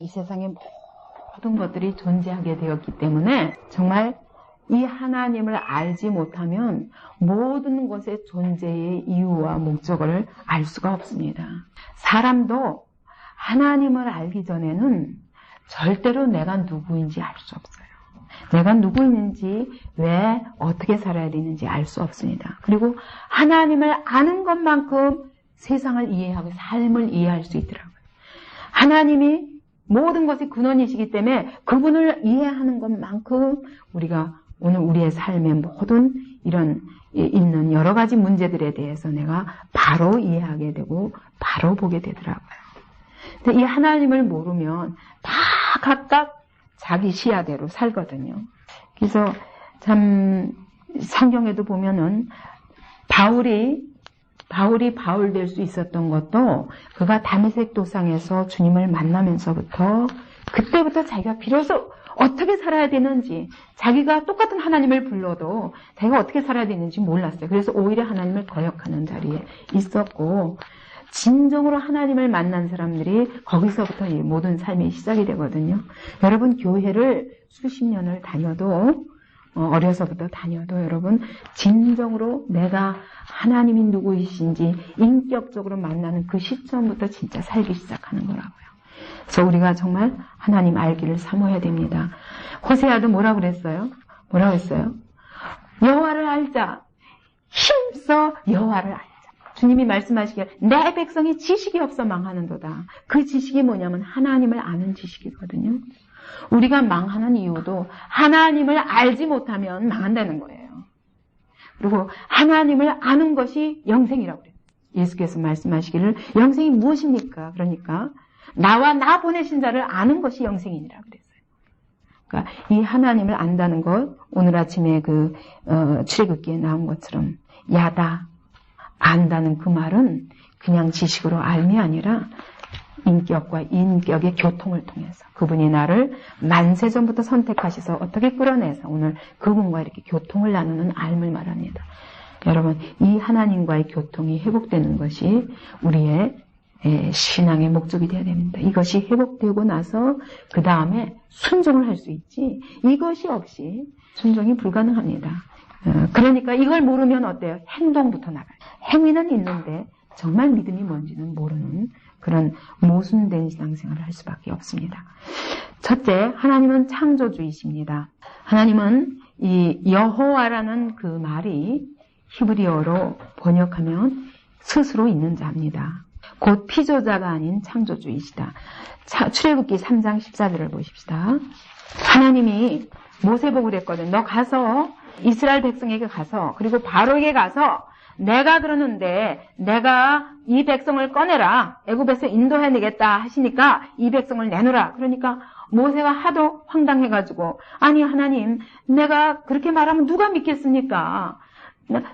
이 세상의 모든 것들이 존재하게 되었기 때문에 정말 이 하나님을 알지 못하면 모든 것의 존재의 이유와 목적을 알 수가 없습니다. 사람도 하나님을 알기 전에는 절대로 내가 누구인지 알 수 없어요. 내가 누구인지, 왜 어떻게 살아야 되는지 알 수 없습니다. 그리고 하나님을 아는 것만큼 세상을 이해하고 삶을 이해할 수 있더라고요. 하나님이 모든 것의 근원이시기 때문에 그분을 이해하는 것만큼 우리가 오늘 우리의 삶의 모든 이런 있는 여러 가지 문제들에 대해서 내가 바로 이해하게 되고 바로 보게 되더라고요. 근데 이 하나님을 모르면 다 각각 자기 시야대로 살거든요. 그래서 참 성경에도 보면은 바울이 바울 될 수 있었던 것도 그가 다메섹 도상에서 주님을 만나면서부터 그때부터 자기가 비로소 어떻게 살아야 되는지, 자기가 똑같은 하나님을 불러도 자기가 어떻게 살아야 되는지 몰랐어요. 그래서 오히려 하나님을 거역하는 자리에 있었고, 진정으로 하나님을 만난 사람들이 거기서부터 이 모든 삶이 시작이 되거든요. 여러분, 교회를 수십 년을 다녀도, 어려서부터 다녀도 여러분 진정으로 내가 하나님이 누구이신지 인격적으로 만나는 그 시점부터 진짜 살기 시작하는 거라고요. 그래서 우리가 정말 하나님 알기를 사모해야 됩니다. 호세아도 뭐라고 그랬어요? 뭐라고 했어요? 여호와를 알자. 힘써 여호와를 알자. 주님이 말씀하시기를 내 백성이 지식이 없어 망하는도다. 그 지식이 뭐냐면 하나님을 아는 지식이거든요. 우리가 망하는 이유도 하나님을 알지 못하면 망한다는 거예요. 그리고 하나님을 아는 것이 영생이라고 그래요. 예수께서 말씀하시기를 영생이 무엇입니까? 그러니까 나와 나 보내신 자를 아는 것이 영생이라고 그랬어요. 그러니까 이 하나님을 안다는 것, 오늘 아침에 출애굽기에 나온 것처럼 야다, 안다는 그 말은 그냥 지식으로 알미 아니라 인격과 인격의 교통을 통해서 그분이 나를 만세전부터 선택하셔서 어떻게 끌어내서 오늘 그분과 이렇게 교통을 나누는 알을 말합니다. 여러분, 이 하나님과의 교통이 회복되는 것이 우리의 신앙의 목적이 되어야 됩니다. 이것이 회복되고 나서 그 다음에 순종을 할 수 있지, 이것이 없이 순종이 불가능합니다. 그러니까 이걸 모르면 어때요? 행동부터 나가요. 행위는 있는데 정말 믿음이 뭔지는 모르는 그런 모순된 신앙생활을 할 수밖에 없습니다. 첫째, 하나님은 창조주이십니다. 하나님은 이 여호와라는 그 말이 히브리어로 번역하면 스스로 있는 자입니다. 곧 피조자가 아닌 창조주이시다. 출애굽기 3장 14절을 보십시다. 하나님이 모세보고 그랬거든. 너 가서 이스라엘 백성에게 가서, 그리고 바로에게 가서 내가 그러는데 내가 이 백성을 꺼내라. 애굽에서 인도해내겠다 하시니까 이 백성을 내놓으라. 그러니까 모세가 하도 황당해가지고, 아니 하나님, 내가 그렇게 말하면 누가 믿겠습니까?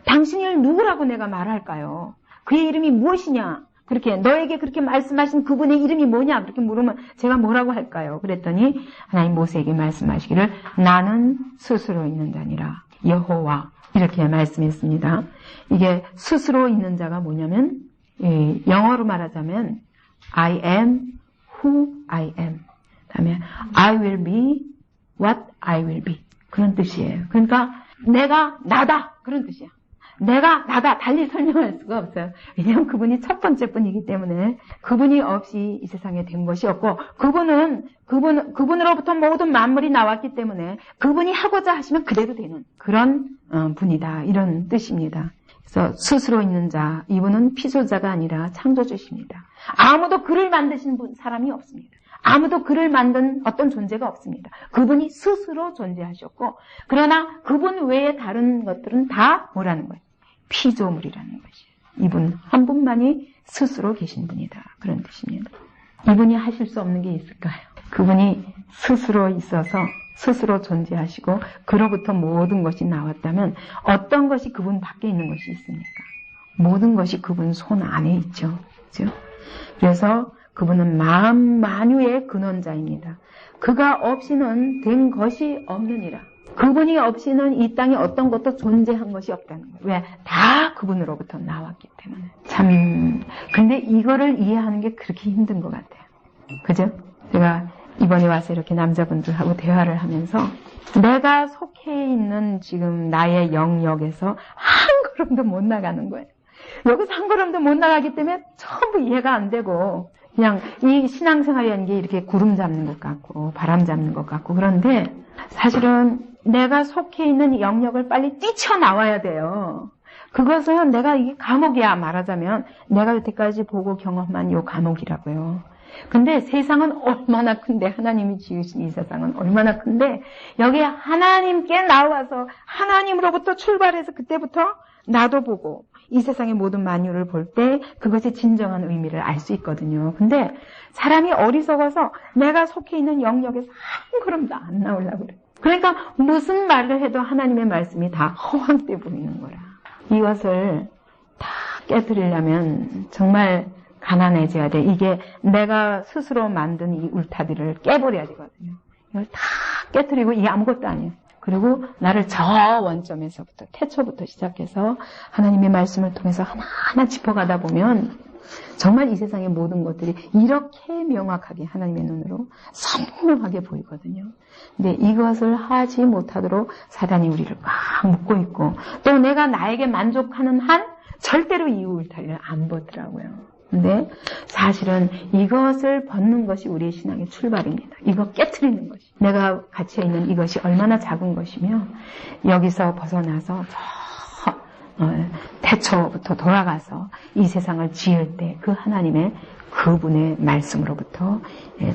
당신을 누구라고 내가 말할까요? 그의 이름이 무엇이냐? 그렇게 너에게 그렇게 말씀하신 그분의 이름이 뭐냐? 그렇게 물으면 제가 뭐라고 할까요? 그랬더니 하나님 모세에게 말씀하시기를 나는 스스로 있는 자니라. 여호와. 이렇게 말씀했습니다. 이게 스스로 있는 자가 뭐냐면 영어로 말하자면 I am who I am. 그다음에 I will be what I will be. 그런 뜻이에요. 그러니까 내가 나다. 그런 뜻이야. 내가 나다. 달리 설명할 수가 없어요. 왜냐하면 그분이 첫 번째 분이기 때문에 그분이 없이 이 세상에 된 것이 없고 그분으로부터 모든 만물이 나왔기 때문에 그분이 하고자 하시면 그대로 되는 그런 분이다. 이런 뜻입니다. 그래서 스스로 있는 자, 이분은 피조자가 아니라 창조주십니다. 아무도 그를 만드신 사람이 없습니다. 아무도 그를 만든 어떤 존재가 없습니다. 그분이 스스로 존재하셨고, 그러나 그분 외에 다른 것들은 다 뭐라는 거예요? 피조물이라는 것이에요. 이분 한 분만이 스스로 계신 분이다. 그런 뜻입니다. 이분이 하실 수 없는 게 있을까요? 그분이 스스로 있어서 스스로 존재하시고 그로부터 모든 것이 나왔다면 어떤 것이 그분 밖에 있는 것이 있습니까? 모든 것이 그분 손 안에 있죠. 그렇죠? 그래서 그분은 만유의 근원자입니다. 그가 없이는 된 것이 없느니라. 그분이 없이는 이 땅에 어떤 것도 존재한 것이 없다는 거예요. 왜? 다 그분으로부터 나왔기 때문에. 참, 근데 이거를 이해하는 게 그렇게 힘든 것 같아요. 그죠? 제가 이번에 와서 이렇게 남자분들하고 대화를 하면서 내가 속해 있는 지금 나의 영역에서 한 걸음도 못 나가는 거예요. 여기서 한 걸음도 못 나가기 때문에 전부 이해가 안 되고 그냥 이 신앙생활이라는 게 이렇게 구름 잡는 것 같고 바람 잡는 것 같고 그런데 사실은 내가 속해 있는 영역을 빨리 뛰쳐나와야 돼요. 그것은 내가 이게 감옥이야 말하자면 내가 여태까지 보고 경험한 요 감옥이라고요. 근데 세상은 얼마나 큰데 하나님이 지으신 이 세상은 얼마나 큰데 여기에 하나님께 나와서 하나님으로부터 출발해서 그때부터 나도 보고 이 세상의 모든 만유를 볼 때 그것이 진정한 의미를 알 수 있거든요. 근데 사람이 어리석어서 내가 속해 있는 영역에서 한 걸음도 안 나오려고 그래요. 그러니까 무슨 말을 해도 하나님의 말씀이 다 허황돼 보이는 거라. 이것을 다 깨뜨리려면 정말 가난해져야 돼. 이게 내가 스스로 만든 이 울타리를 깨버려야 되거든요. 이걸 다 깨뜨리고 이게 아무것도 아니에요. 그리고 나를 저 원점에서부터 태초부터 시작해서 하나님의 말씀을 통해서 하나하나 짚어가다 보면 정말 이 세상의 모든 것들이 이렇게 명확하게 하나님의 눈으로 선명하게 보이거든요. 근데 이것을 하지 못하도록 사단이 우리를 막 묶고 있고 또 내가 나에게 만족하는 한 절대로 이 울타리를 안 벗더라고요. 근데 사실은 이것을 벗는 것이 우리의 신앙의 출발입니다. 이거 깨트리는 것이. 내가 갇혀 있는 이것이 얼마나 작은 것이며 여기서 벗어나서 저 태초부터 돌아가서 이 세상을 지을 때 그 하나님의 그분의 말씀으로부터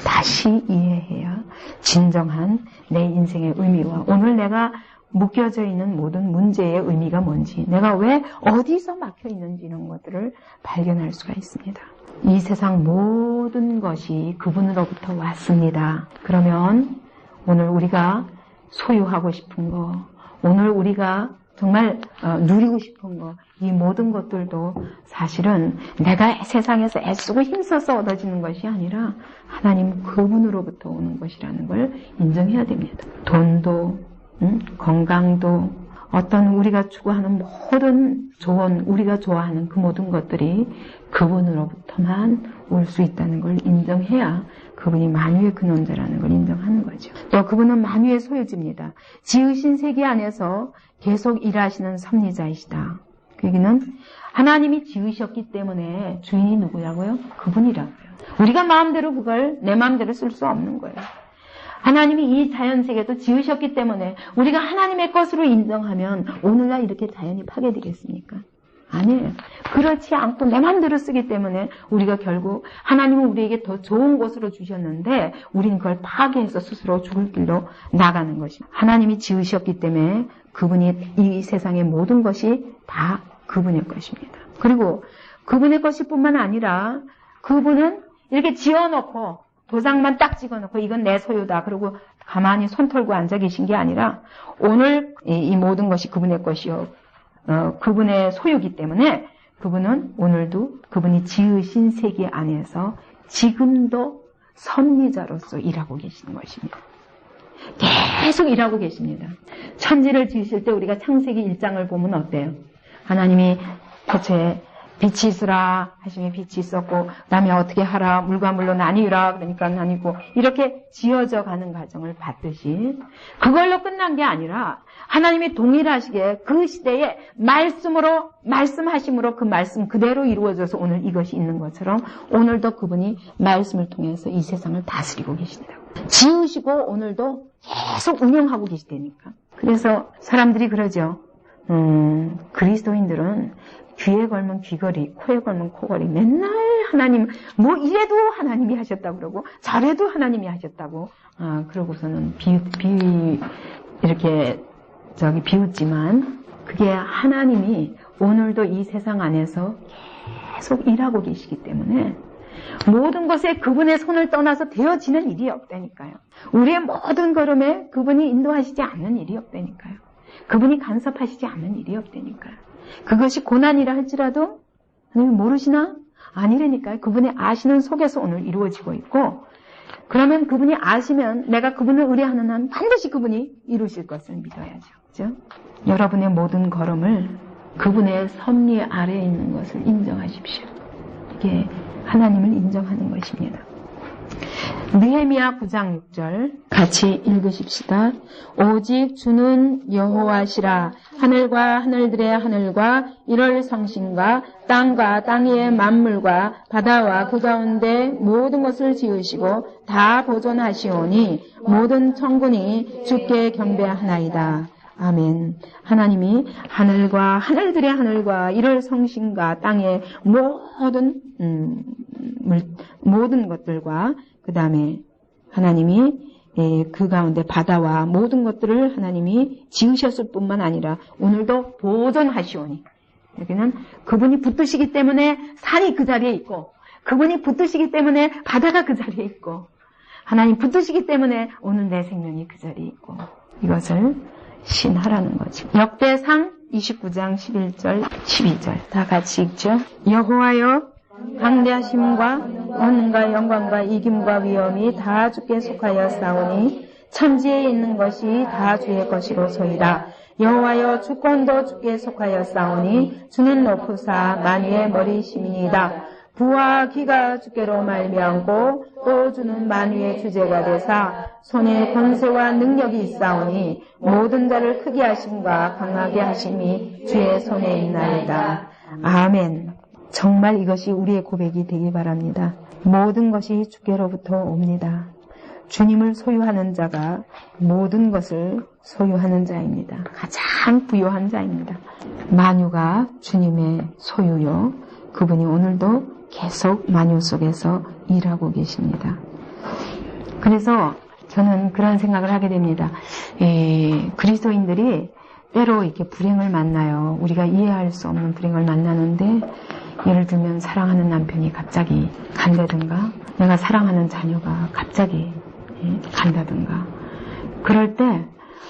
다시 이해해야 진정한 내 인생의 의미와 오늘 내가 묶여져 있는 모든 문제의 의미가 뭔지, 내가 왜 어디서 막혀 있는지 이런 것들을 발견할 수가 있습니다. 이 세상 모든 것이 그분으로부터 왔습니다. 그러면 오늘 우리가 소유하고 싶은 거, 오늘 우리가 정말 누리고 싶은 거, 이 모든 것들도 사실은 내가 세상에서 애쓰고 힘써서 얻어지는 것이 아니라 하나님 그분으로부터 오는 것이라는 걸 인정해야 됩니다. 돈도 건강도 어떤 우리가 추구하는 모든 좋은 우리가 좋아하는 그 모든 것들이 그분으로부터만 올 수 있다는 걸 인정해야 그분이 만유의 근원자라는 걸 인정하는 거죠. 또 그분은 만유의 소유주입니다. 지으신 세계 안에서 계속 일하시는 섭리자이시다. 그 얘기는 하나님이 지으셨기 때문에 주인이 누구라고요? 그분이라고요. 우리가 마음대로 그걸 내 마음대로 쓸 수 없는 거예요. 하나님이 이 자연세계도 지으셨기 때문에 우리가 하나님의 것으로 인정하면 오늘날 이렇게 자연이 파괴되겠습니까? 아니에요. 그렇지 않고 내 마음대로 쓰기 때문에 우리가 결국 하나님은 우리에게 더 좋은 것으로 주셨는데 우리는 그걸 파괴해서 스스로 죽을 길로 나가는 것입니다. 하나님이 지으셨기 때문에 그분이 이 세상의 모든 것이 다 그분의 것입니다. 그리고 그분의 것일 뿐만 아니라 그분은 이렇게 지어놓고 도장만 딱 찍어놓고 이건 내 소유다. 그리고 가만히 손 털고 앉아 계신 게 아니라 오늘 이 모든 것이 그분의 것이요. 그분의 소유기 때문에 그분은 오늘도 그분이 지으신 세계 안에서 지금도 섭리자로서 일하고 계시는 것입니다. 계속 일하고 계십니다. 천지를 지으실 때 우리가 창세기 1장을 보면 어때요? 하나님이 태초에 빛이 있으라 하시면 빛이 있었고 그 다음에 어떻게 하라 물과 물로 나뉘라 그러니까 나뉘고 이렇게 지어져 가는 과정을 봤듯이 그걸로 끝난 게 아니라 하나님이 동일하시게 그 시대에 말씀으로 말씀하심으로 그 말씀 그대로 이루어져서 오늘 이것이 있는 것처럼 오늘도 그분이 말씀을 통해서 이 세상을 다스리고 계신다고 지으시고 오늘도 계속 운영하고 계시다니까. 그래서 사람들이 그러죠. 그리스도인들은 귀에 걸면 귀걸이, 코에 걸면 코걸이. 맨날 하나님, 뭐 이래도 하나님이 하셨다고 그러고 저래도 하나님이 하셨다고. 그러고서는 이렇게 비웃지만 그게 하나님이 오늘도 이 세상 안에서 계속 일하고 계시기 때문에 모든 것에 그분의 손을 떠나서 되어지는 일이 없다니까요. 우리의 모든 걸음에 그분이 인도하시지 않는 일이 없다니까요. 그분이 간섭하시지 않는 일이 없다니까요. 그것이 고난이라 할지라도 하나님 모르시나? 아니라니까요. 그분이 아시는 속에서 오늘 이루어지고 있고 그러면 그분이 아시면 내가 그분을 의뢰하는 한 반드시 그분이 이루실 것을 믿어야죠. 그렇죠? 여러분의 모든 걸음을 그분의 섭리 아래에 있는 것을 인정하십시오. 이게 하나님을 인정하는 것입니다. 느헤미야 9장 6절 같이 읽으십시다. 오직 주는 여호와시라. 하늘과 하늘들의 하늘과 이럴 성신과 땅과 땅 위의 만물과 바다와 그 가운데 모든 것을 지으시고 다 보존하시오니 모든 천군이 주께 경배하나이다. 아멘. 하나님이 하늘과 하늘들의 하늘과 이럴 성신과 땅의 모든 것들과 그 다음에 하나님이 그 가운데 바다와 모든 것들을 하나님이 지으셨을 뿐만 아니라 오늘도 보존하시오니, 여기는 그분이 붙드시기 때문에 산이 그 자리에 있고, 그분이 붙드시기 때문에 바다가 그 자리에 있고, 하나님 붙드시기 때문에 오늘 내 생명이 그 자리에 있고, 이것을 신하라는 거죠. 역대상 29장 11절 12절 다 같이 읽죠. 여호와여, 강대하심과 은과 영광과 이김과 위엄이 다 주께 속하여 싸우니 천지에 있는 것이 다 주의 것이로소이다. 여호와여, 주권도 주께 속하여 싸우니 주는 높으사 만유의 머리심이니이다. 부와 기가 주께로 말미암고 또 주는 만유의 주제가 되사 손에 권세와 능력이 있사오니 모든 자를 크게 하심과 강하게 하심이 주의 손에 있나이다. 아멘. 정말 이것이 우리의 고백이 되기 바랍니다. 모든 것이 주께로부터 옵니다. 주님을 소유하는 자가 모든 것을 소유하는 자입니다. 가장 부유한 자입니다. 만유가 주님의 소유요. 그분이 오늘도 계속 만유 속에서 일하고 계십니다. 그래서 저는 그런 생각을 하게 됩니다. 그리스도인들이 때로 이렇게 불행을 만나요. 우리가 이해할 수 없는 불행을 만나는데, 예를 들면 사랑하는 남편이 갑자기 간다든가, 내가 사랑하는 자녀가 갑자기 간다든가, 그럴 때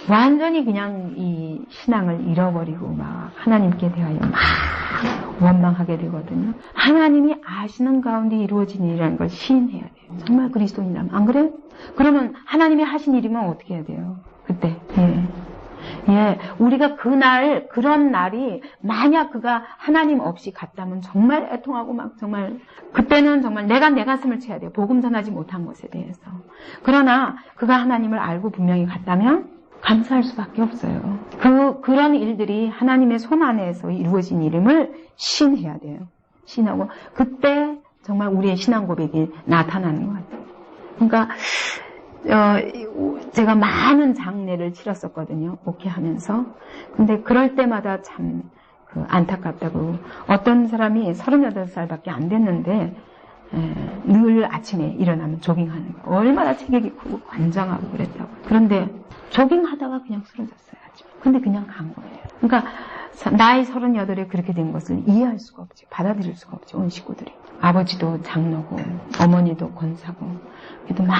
완전히 그냥 이 신앙을 잃어버리고 막 하나님께 대하여 막 원망하게 되거든요. 하나님이 아시는 가운데 이루어진 일이라는 걸 시인해야 돼요. 정말 그리스도인이라면. 안 그래? 그러면 하나님이 하신 일이면 어떻게 해야 돼요? 그때. 우리가 그런 날이 만약 그가 하나님 없이 갔다면 정말 애통하고 막 정말, 그때는 정말 내가 내 가슴을 쳐야 돼요. 복음 전하지 못한 것에 대해서. 그러나 그가 하나님을 알고 분명히 갔다면 감사할 수밖에 없어요. 그런 일들이 하나님의 손 안에서 이루어진 일임을 신해야 돼요. 신하고, 그때 정말 우리의 신앙 고백이 나타나는 것 같아요. 그러니까, 제가 많은 장례를 치렀었거든요. 목회하면서. 근데 그럴 때마다 참 안타깝다고. 어떤 사람이 38살밖에 안 됐는데, 늘 아침에 일어나면 조깅하는 거. 얼마나 체격이 크고 관장하고 그랬다고. 그런데 조깅하다가 그냥 쓰러졌어요. 아침에. 근데 그냥 간 거예요. 그러니까 나이 38에 그렇게 된 것을 이해할 수가 없지. 받아들일 수가 없지. 온 식구들이. 아버지도 장로고 어머니도 권사고. 그래도 막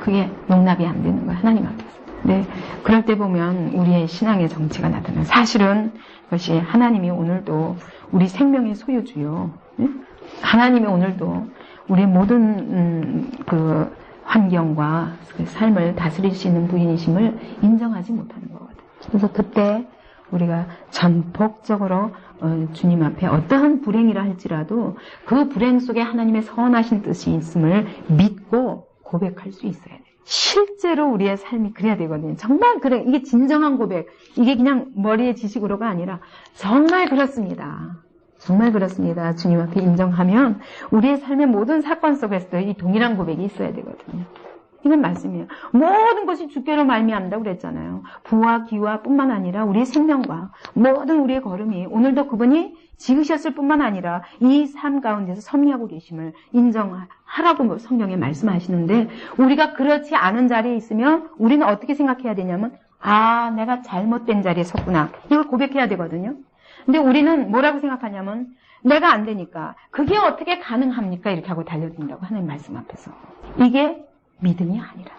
그게 용납이 안 되는 거야. 하나님 앞에서. 근데 그럴 때 보면 우리의 신앙의 정체가 나타나요. 사실은 그것이 하나님이 오늘도 우리 생명의 소유주요. 하나님이 오늘도 우리의 모든 그 환경과 그 삶을 다스리시는 부인이심을 인정하지 못하는 거거든요. 그래서 그때 우리가 전폭적으로 주님 앞에 어떠한 불행이라 할지라도 그 불행 속에 하나님의 선하신 뜻이 있음을 믿고 고백할 수 있어야 돼요. 실제로 우리의 삶이 그래야 되거든요. 정말 그래. 이게 진정한 고백. 이게 그냥 머리의 지식으로가 아니라 정말 그렇습니다. 정말 그렇습니다. 주님 앞에 인정하면 우리의 삶의 모든 사건 속에서도 이 동일한 고백이 있어야 되거든요. 이건 말씀이에요. 모든 것이 주께로 말미암는다고 그랬잖아요. 부와 기와 뿐만 아니라 우리의 생명과 모든 우리의 걸음이 오늘도 그분이 지으셨을 뿐만 아니라 이 삶 가운데서 섭리하고 계심을 인정하라고 성경에 말씀하시는데, 우리가 그렇지 않은 자리에 있으면 우리는 어떻게 생각해야 되냐면, 내가 잘못된 자리에 섰구나. 이걸 고백해야 되거든요. 근데 우리는 뭐라고 생각하냐면, 내가 안 되니까 그게 어떻게 가능합니까? 이렇게 하고 달려든다고 하나님 말씀 앞에서. 이게 믿음이 아니라.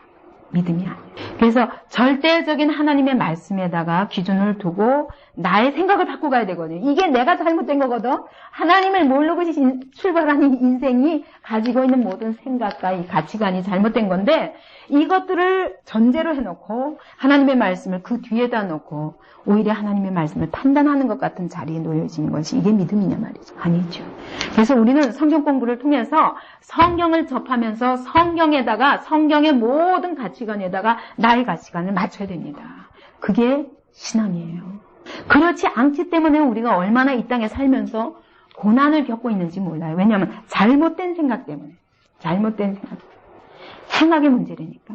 믿음이 아니에요. 그래서 절대적인 하나님의 말씀에다가 기준을 두고 나의 생각을 바꿔 가야 되거든요. 이게 내가 잘못된 거거든. 하나님을 모르고 출발하는 인생이 가지고 있는 모든 생각과 이 가치관이 잘못된 건데, 이것들을 전제로 해놓고 하나님의 말씀을 그 뒤에다 놓고 오히려 하나님의 말씀을 판단하는 것 같은 자리에 놓여지는 것이 이게 믿음이냐 말이죠. 아니죠. 그래서 우리는 성경 공부를 통해서 성경을 접하면서 성경에다가 성경의 모든 가치관에다가 나의 가치관을 맞춰야 됩니다. 그게 신앙이에요. 그렇지 않기 때문에 우리가 얼마나 이 땅에 살면서 고난을 겪고 있는지 몰라요. 왜냐하면 잘못된 생각 때문에. 잘못된 생각의 문제라니까.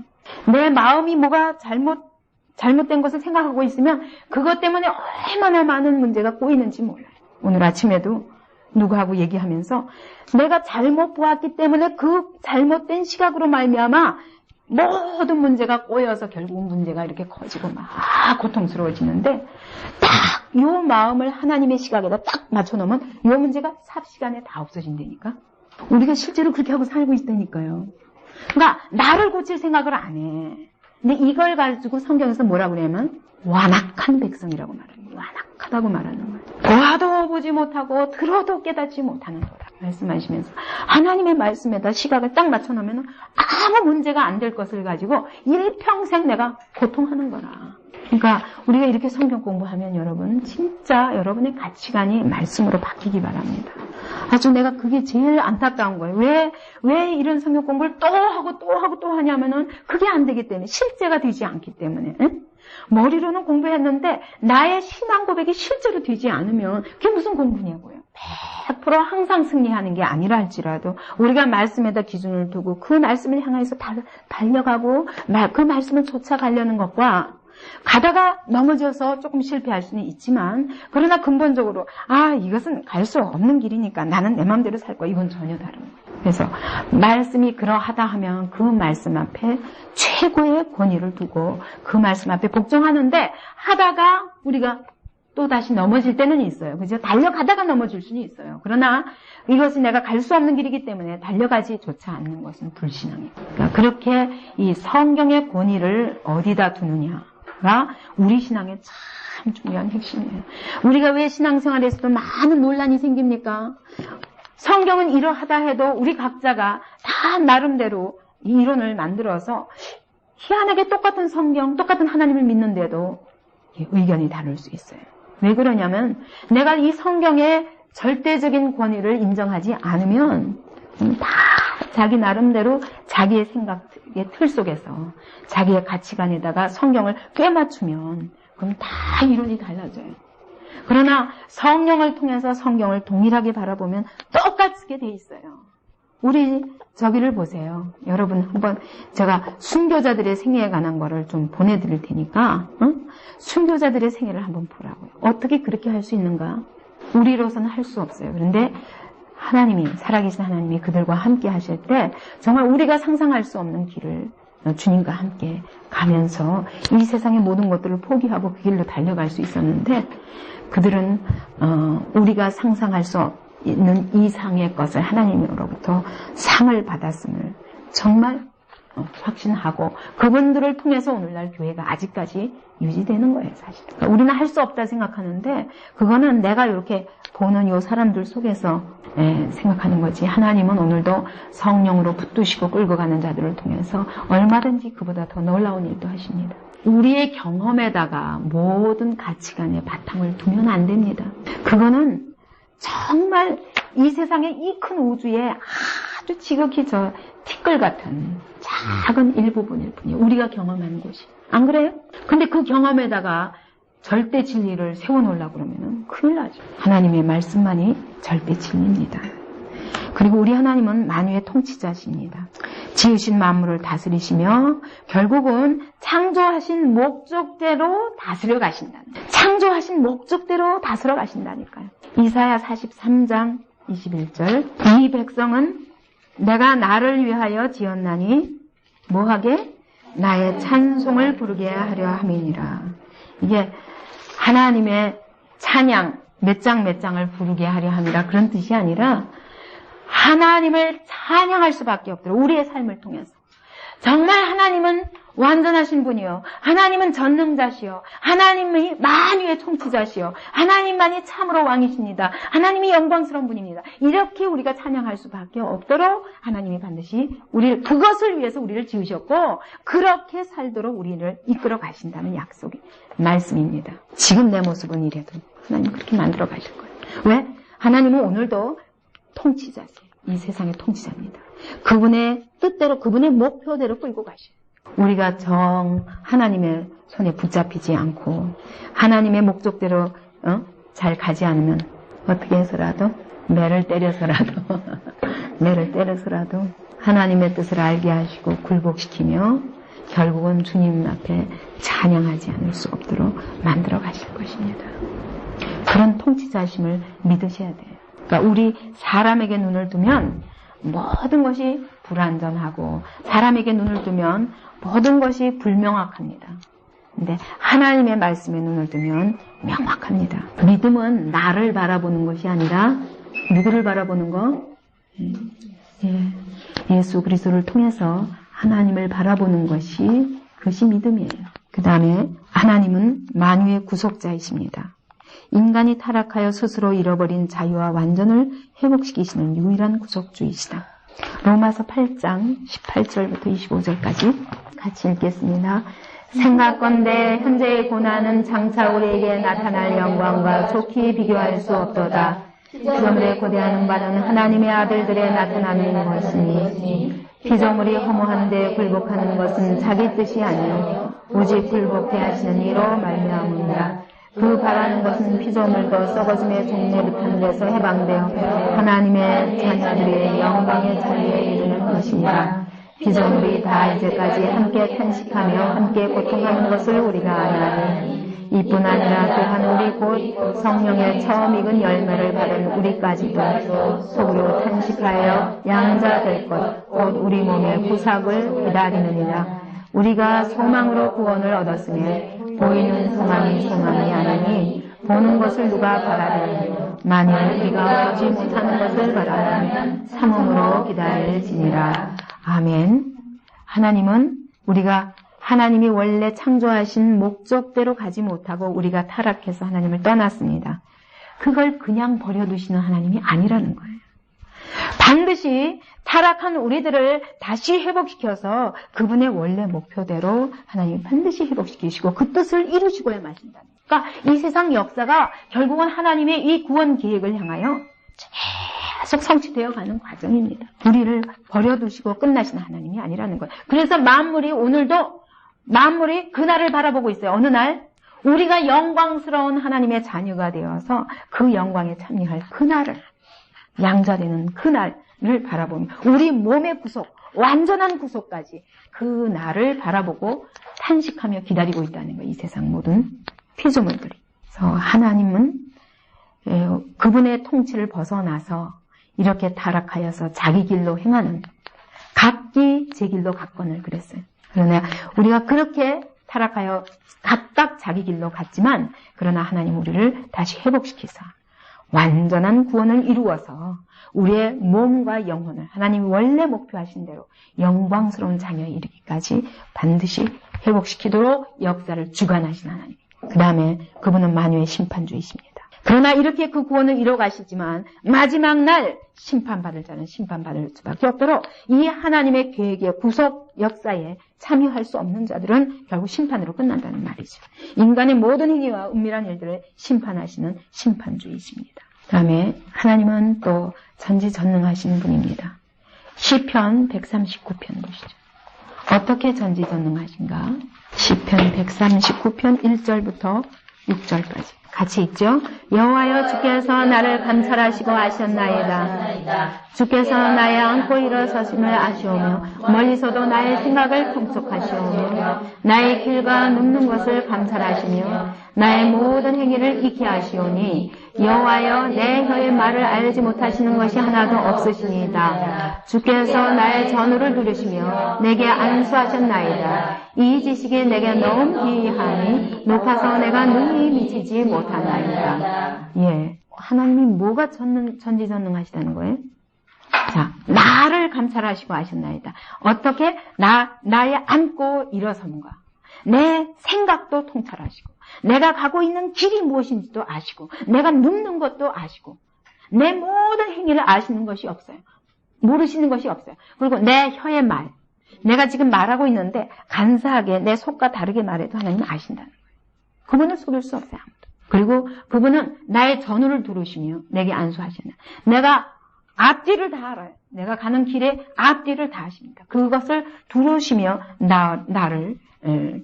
내 마음이 뭐가 잘못된 것을 생각하고 있으면 그것 때문에 얼마나 많은 문제가 꼬이는지 몰라요. 오늘 아침에도 누구하고 얘기하면서 내가 잘못 보았기 때문에 그 잘못된 시각으로 말미암아 모든 문제가 꼬여서 결국 문제가 이렇게 커지고 막 고통스러워지는데, 딱 이 마음을 하나님의 시각에다 딱 맞춰놓으면 이 문제가 삽시간에 다 없어진다니까. 우리가 실제로 그렇게 하고 살고 있다니까요. 그러니까 나를 고칠 생각을 안 해. 근데 이걸 가지고 성경에서 뭐라고 그러냐면 완악한 백성이라고 말해요. 완악하다고 말하는 거예요. 보아도 보지 못하고 들어도 깨닫지 못하는 거라 말씀하시면서 하나님의 말씀에다 시각을 딱 맞춰놓으면 아무 문제가 안 될 것을 가지고 일평생 내가 고통하는 거라. 그러니까 우리가 이렇게 성경 공부하면 여러분 진짜 여러분의 가치관이 말씀으로 바뀌기 바랍니다. 아주 내가 그게 제일 안타까운 거예요. 왜 이런 성경 공부를 또 하고 또 하냐면은 그게 안 되기 때문에, 실제가 되지 않기 때문에. 응? 머리로는 공부했는데 나의 신앙 고백이 실제로 되지 않으면 그게 무슨 공부냐고요. 100% 항상 승리하는 게 아니라 할지라도 우리가 말씀에다 기준을 두고 그 말씀을 향해서 달려가고 그 말씀을 쫓아가려는 것과 가다가 넘어져서 조금 실패할 수는 있지만, 그러나 근본적으로 이것은 갈 수 없는 길이니까 나는 내 마음대로 살 거야, 이건 전혀 다른 거예요. 그래서 말씀이 그러하다 하면 그 말씀 앞에 최고의 권위를 두고 그 말씀 앞에 복종하는데, 하다가 우리가 또 다시 넘어질 때는 있어요. 그죠? 달려가다가 넘어질 수는 있어요. 그러나 이것이 내가 갈 수 없는 길이기 때문에 달려가지조차 않는 것은 불신앙이에요. 그러니까 그렇게 이 성경의 권위를 어디다 두느냐 가 우리 신앙의 참 중요한 핵심이에요. 우리가 왜 신앙생활에서도 많은 논란이 생깁니까? 성경은 이러하다 해도 우리 각자가 다 나름대로 이 이론을 만들어서 희한하게 똑같은 성경, 똑같은 하나님을 믿는데도 의견이 다를 수 있어요. 왜 그러냐면 내가 이 성경의 절대적인 권위를 인정하지 않으면 다 자기 나름대로 자기의 생각의 틀 속에서 자기의 가치관에다가 성경을 꿰맞추면 그럼 다 이론이 달라져요. 그러나 성령을 통해서 성경을 동일하게 바라보면 똑같게 돼 있어요. 우리 저기를 보세요. 여러분 한번 제가 순교자들의 생애에 관한 거를 좀 보내드릴 테니까 순교자들의 생애를 한번 보라고요. 어떻게 그렇게 할 수 있는가? 우리로서는 할 수 없어요. 그런데 하나님이, 살아계신 하나님이 그들과 함께 하실 때 정말 우리가 상상할 수 없는 길을 주님과 함께 가면서 이 세상의 모든 것들을 포기하고 그 길로 달려갈 수 있었는데, 그들은 우리가 상상할 수 있는 이상의 것을 하나님으로부터 상을 받았음을 정말 확신하고 그분들을 통해서 오늘날 교회가 아직까지 유지되는 거예요, 사실. 그러니까 우리는 할 수 없다 생각하는데 그거는 내가 이렇게 보는 이 사람들 속에서 생각하는 거지. 하나님은 오늘도 성령으로 붙드시고 끌고 가는 자들을 통해서 얼마든지 그보다 더 놀라운 일도 하십니다. 우리의 경험에다가 모든 가치관의 바탕을 두면 안 됩니다. 그거는 정말 이 세상의 이 큰 우주에 아주 지극히 저 티끌 같은 작은 일부분일 뿐이에요. 우리가 경험하는 곳이. 안 그래요? 근데 그 경험에다가 절대 진리를 세워놓으려고 그러면 큰일 나죠. 하나님의 말씀만이 절대 진리입니다. 그리고 우리 하나님은 만유의 통치자십니다. 지으신 만물을 다스리시며 결국은 창조하신 목적대로 다스려 가신다. 창조하신 목적대로 다스려 가신다니까요. 이사야 43장 21절. 이 백성은 내가 나를 위하여 지었나니 뭐하게? 나의 찬송을 부르게 하려 함이니라. 이게 하나님의 찬양 몇 장을 부르게 하려 함이라 그런 뜻이 아니라 하나님을 찬양할 수밖에 없도록 우리의 삶을 통해서 정말 하나님은 완전하신 분이요. 하나님은 전능자시요. 하나님이 만유의 통치자시요. 하나님만이 참으로 왕이십니다. 하나님이 영광스러운 분입니다. 이렇게 우리가 찬양할 수밖에 없도록 하나님이 반드시 그것을 위해서 우리를 지으셨고 그렇게 살도록 우리를 이끌어 가신다는 약속의 말씀입니다. 지금 내 모습은 이래도 하나님 그렇게 만들어 가실 거예요. 왜? 하나님은 오늘도 통치자세요. 이 세상의 통치자입니다. 그분의 뜻대로 그분의 목표대로 끌고 가셔요. 우리가 하나님의 손에 붙잡히지 않고 하나님의 목적대로 잘 가지 않으면 어떻게 해서라도 매를 때려서라도 하나님의 뜻을 알게 하시고 굴복시키며 결국은 주님 앞에 찬양하지 않을 수 없도록 만들어 가실 것입니다. 그런 통치자심을 믿으셔야 돼요. 그러니까 우리 사람에게 눈을 두면 모든 것이 불완전하고 사람에게 눈을 두면 모든 것이 불명확합니다. 근데 하나님의 말씀에 눈을 두면 명확합니다. 믿음은 나를 바라보는 것이 아니라 누구를 바라보는 거? 예수 그리스도를 통해서 하나님을 바라보는 그것이 믿음이에요. 그 다음에 하나님은 만유의 구속자이십니다. 인간이 타락하여 스스로 잃어버린 자유와 완전을 회복시키시는 유일한 구속주이시다. 로마서 8장 18절부터 25절까지 같이 읽겠습니다. 생각건대 현재의 고난은 장차 우리에게 나타날 영광과 좋게 비교할 수 없도다. 피조물에 고대하는 바는 하나님의 아들들의 나타남인 것이니 피조물이 허무한데 굴복하는 것은 자기 뜻이 아니요 오직 굴복해 하시는 이로 말미암으니라. 그 바라는 것은 피조물도 썩어짐의 종로릇한 데서 해방되어 하나님의 자녀들의 영광의 자리에 이르는 것이니라. 피조물이 다 이제까지 함께 탄식하며 함께 고통하는 것을 우리가 아나니 이뿐 아니라 또한 우리 곧 성령의 처음 익은 열매를 받은 우리까지도 속으로 탄식하여 양자될 것 곧 우리 몸의 구삭을 기다리느니라. 우리가 소망으로 구원을 얻었으며 보이는 소망이 아니니 보는 것을 누가 바라리니 만일 우리가 보지 못하는 것을 바라면 참음으로 기다릴지니라. 아멘. 하나님은 우리가 하나님이 원래 창조하신 목적대로 가지 못하고 우리가 타락해서 하나님을 떠났습니다. 그걸 그냥 버려두시는 하나님이 아니라는 거예요. 반드시 타락한 우리들을 다시 회복시켜서 그분의 원래 목표대로 하나님이 반드시 회복시키시고 그 뜻을 이루시고야 마신다. 그러니까 이 세상 역사가 결국은 하나님의 이 구원 계획을 향하여 계속 성취되어 가는 과정입니다. 우리를 버려두시고 끝나시는 하나님이 아니라는 거예요. 그래서 오늘도 만물이 그날을 바라보고 있어요. 어느 날 우리가 영광스러운 하나님의 자녀가 되어서 그 영광에 참여할 그날을 양자되는 그날을 바라보며 우리 몸의 구속, 완전한 구속까지 그 날을 바라보고 탄식하며 기다리고 있다는 거예요. 이 세상 모든 피조물들이. 그래서 하나님은 그분의 통치를 벗어나서 이렇게 타락하여서 자기 길로 행하는 각기 제 길로 갔거늘 그랬어요. 그러나 우리가 그렇게 타락하여 각각 자기 길로 갔지만 그러나 하나님 우리를 다시 회복시키사 완전한 구원을 이루어서 우리의 몸과 영혼을 하나님이 원래 목표하신 대로 영광스러운 자녀에 이르기까지 반드시 회복시키도록 역사를 주관하신 하나님. 그 다음에 그분은 만유의 심판주이십니다. 그러나 이렇게 그 구원을 이뤄가시지만 마지막 날 심판받을 자는 심판받을 수밖에 없도록 이 하나님의 계획의 구속 역사에 참여할 수 없는 자들은 결국 심판으로 끝난다는 말이죠. 인간의 모든 행위와 은밀한 일들을 심판하시는 심판주이십니다. 그 다음에 하나님은 또 전지전능하신 분입니다. 시편 139편 보시죠. 어떻게 전지전능하신가? 시편 139편 1절부터 6절까지 같이 읽죠. 여호와여 주께서 나를 감찰하시고 아셨나이다. 주께서 나의 안고 일어서심을 아시오며 멀리서도 나의 생각을 통촉하시오며 나의 길과 눕는 것을 감찰하시며 나의 모든 행위를 익히 아시오니 여호와여 내 혀의 말을 알지 못하시는 것이 하나도 없으시니이다. 주께서 나의 전우를 들으시며 내게 안수하셨나이다. 이 지식이 내게 너무 기이하니 높아서 내가 능히 미치지 못하나이다. 예, 하나님이 뭐가 전지전능하시다는 거예요? 자, 나를 감찰하시고 아셨나이다. 어떻게? 나의 안고 일어서는가. 내 생각도 통찰하시고, 내가 가고 있는 길이 무엇인지도 아시고, 내가 눕는 것도 아시고, 내 모든 행위를 아시는 것이 없어요. 모르시는 것이 없어요. 그리고 내 혀의 말, 내가 지금 말하고 있는데 간사하게 내 속과 다르게 말해도 하나님은 아신다는 거예요. 그분을 속일 수 없어요. 아무도. 그리고 그분은 나의 전후를 두루시며 내게 안수하시는, 내가 앞뒤를 다 알아요. 내가 가는 길에 앞뒤를 다 아십니다. 그것을 두루시며 나를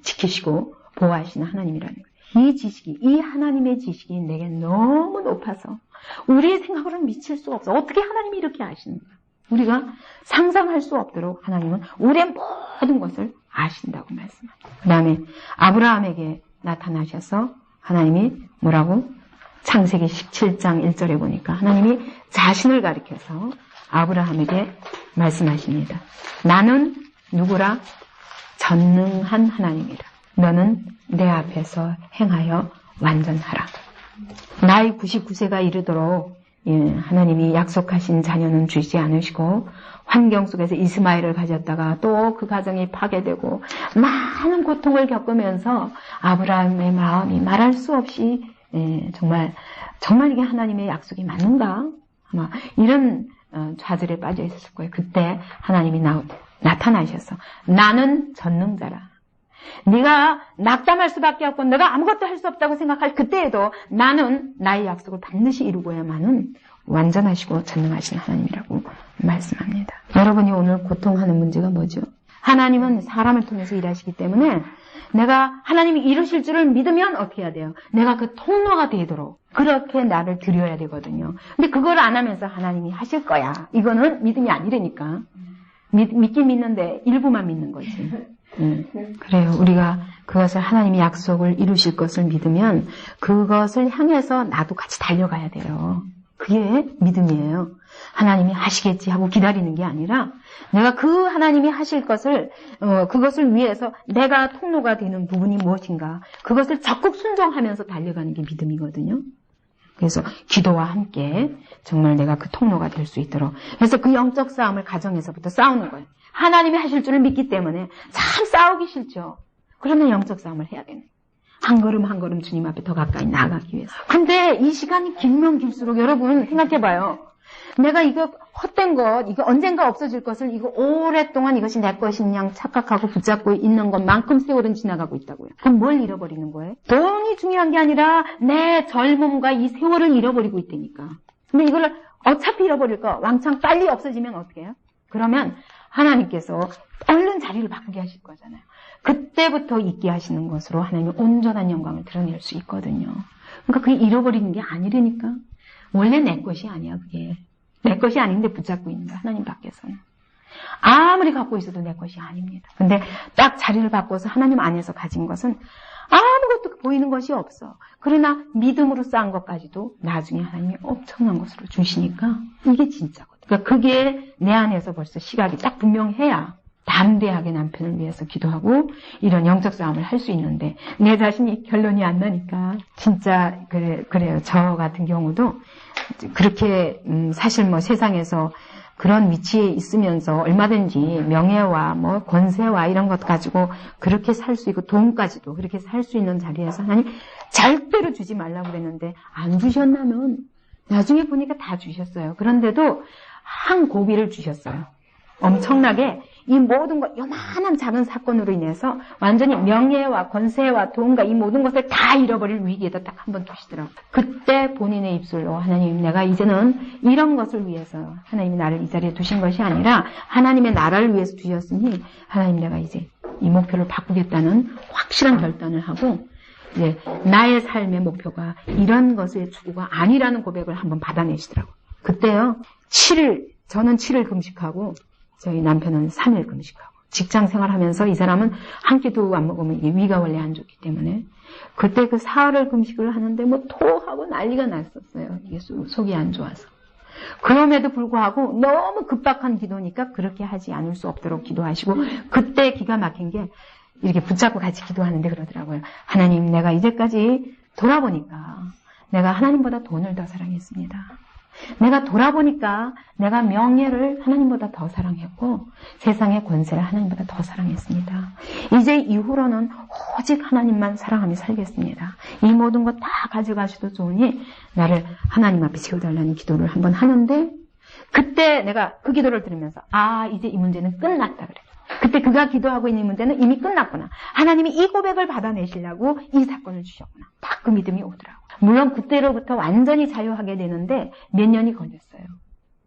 지키시고 보호하시는 하나님이라는 거예요. 이 지식이, 이 하나님의 지식이 내게 너무 높아서 우리의 생각으로는 미칠 수가 없어. 어떻게 하나님이 이렇게 아시는가? 우리가 상상할 수 없도록 하나님은 우리의 모든 것을 아신다고 말씀합니다. 그 다음에 아브라함에게 나타나셔서 하나님이 뭐라고? 창세기 17장 1절에 보니까 하나님이 자신을 가리켜서 아브라함에게 말씀하십니다. 나는 누구라? 전능한 하나님이라. 너는 내 앞에서 행하여 완전하라. 나이 99세가 이르도록 하나님이 약속하신 자녀는 주지 않으시고 환경 속에서 이스마엘을 가졌다가 또 그 가정이 파괴되고 많은 고통을 겪으면서 아브라함의 마음이 말할 수 없이 정말 이게 하나님의 약속이 맞는가? 아마 이런 좌절에 빠져 있었을 거예요. 그때 하나님이 나타나셔서 나는 전능자라. 네가 낙담할 수밖에 없고 내가 아무것도 할 수 없다고 생각할 그때에도 나는 나의 약속을 반드시 이루고야만은 완전하시고 전능하신 하나님이라고 말씀합니다. 여러분이 오늘 고통하는 문제가 뭐죠? 하나님은 사람을 통해서 일하시기 때문에 내가 하나님이 이루실 줄을 믿으면 어떻게 해야 돼요? 내가 그 통로가 되도록 그렇게 나를 드려야 되거든요. 근데 그걸 안 하면서 하나님이 하실 거야. 이거는 믿음이 아니라니까. 믿긴 믿는데 일부만 믿는 거지. 그래요. 우리가 그것을 하나님이 약속을 이루실 것을 믿으면 그것을 향해서 나도 같이 달려가야 돼요. 그게 믿음이에요. 하나님이 하시겠지 하고 기다리는 게 아니라 내가 그 하나님이 하실 것을 그것을 위해서 내가 통로가 되는 부분이 무엇인가 그것을 적극 순종하면서 달려가는 게 믿음이거든요. 그래서 기도와 함께 정말 내가 그 통로가 될 수 있도록 그래서 그 영적 싸움을 가정에서부터 싸우는 거예요. 하나님이 하실 줄을 믿기 때문에 참 싸우기 싫죠. 그러면 영적 싸움을 해야 되는 거예요. 한 걸음 한 걸음 주님 앞에 더 가까이 나아가기 위해서. 근데 이 시간이 길면 길수록 여러분 생각해봐요. 내가 이거 헛된 것, 이거 언젠가 없어질 것을 이거 오랫동안 이것이 내 것인 양 착각하고 붙잡고 있는 것만큼 세월은 지나가고 있다고요. 그럼 뭘 잃어버리는 거예요? 돈이 중요한 게 아니라 내 젊음과 이 세월을 잃어버리고 있다니까. 근데 이걸 어차피 잃어버릴 거 왕창 빨리 없어지면 어떻게 해요? 그러면 하나님께서 얼른 자리를 바꾸게 하실 거잖아요. 그때부터 있게 하시는 것으로 하나님의 온전한 영광을 드러낼 수 있거든요. 그러니까 그게 잃어버리는 게 아니라니까. 원래 내 것이 아니야, 그게. 내 것이 아닌데 붙잡고 있는 거야, 하나님 밖에서는. 아무리 갖고 있어도 내 것이 아닙니다. 근데 딱 자리를 바꿔서 하나님 안에서 가진 것은 아무것도 보이는 것이 없어. 그러나 믿음으로 쌓은 것까지도 나중에 하나님이 엄청난 것으로 주시니까 이게 진짜거든. 그러니까 그게 내 안에서 벌써 시각이 딱 분명해야 담대하게 남편을 위해서 기도하고 이런 영적 싸움을 할 수 있는데 내 자신이 결론이 안 나니까 진짜 그래요. 저 같은 경우도 그렇게 사실 뭐 세상에서 그런 위치에 있으면서 얼마든지 명예와 뭐 권세와 이런 것 가지고 그렇게 살 수 있고 돈까지도 그렇게 살 수 있는 자리에서 하나님 절대로 주지 말라고 그랬는데 안 주셨나면 나중에 보니까 다 주셨어요. 그런데도 한 고비를 주셨어요. 엄청나게 이 모든 것, 요만한 작은 사건으로 인해서 완전히 명예와 권세와 돈과 이 모든 것을 다 잃어버릴 위기에다 딱 한 번 두시더라고요. 그때 본인의 입술로 하나님 내가 이제는 이런 것을 위해서 하나님이 나를 이 자리에 두신 것이 아니라 하나님의 나라를 위해서 두셨으니 하나님 내가 이제 이 목표를 바꾸겠다는 확실한 결단을 하고 이제 나의 삶의 목표가 이런 것의 추구가 아니라는 고백을 한번 받아내시더라고요. 그때요, 저는 7일 금식하고 저희 남편은 3일 금식하고 직장 생활하면서 이 사람은 한 끼도 안 먹으면 이게 위가 원래 안 좋기 때문에 그때 그 사흘을 금식을 하는데 뭐 토하고 난리가 났었어요. 이게 속이 안 좋아서. 그럼에도 불구하고 너무 급박한 기도니까 그렇게 하지 않을 수 없도록 기도하시고 그때 기가 막힌 게 이렇게 붙잡고 같이 기도하는데 그러더라고요. 하나님 내가 이제까지 돌아보니까 내가 하나님보다 돈을 더 사랑했습니다. 내가 돌아보니까 내가 명예를 하나님보다 더 사랑했고 세상의 권세를 하나님보다 더 사랑했습니다. 이제 이후로는 오직 하나님만 사랑하며 살겠습니다. 이 모든 것 다 가져가셔도 좋으니 나를 하나님 앞에 세워달라는 기도를 한번 하는데 그때 내가 그 기도를 들으면서 이제 이 문제는 끝났다 그래. 그때 그가 기도하고 있는 문제는 이미 끝났구나. 하나님이 이 고백을 받아내시려고 이 사건을 주셨구나. 딱 그 믿음이 오더라고. 물론 그때로부터 완전히 자유하게 되는데 몇 년이 걸렸어요.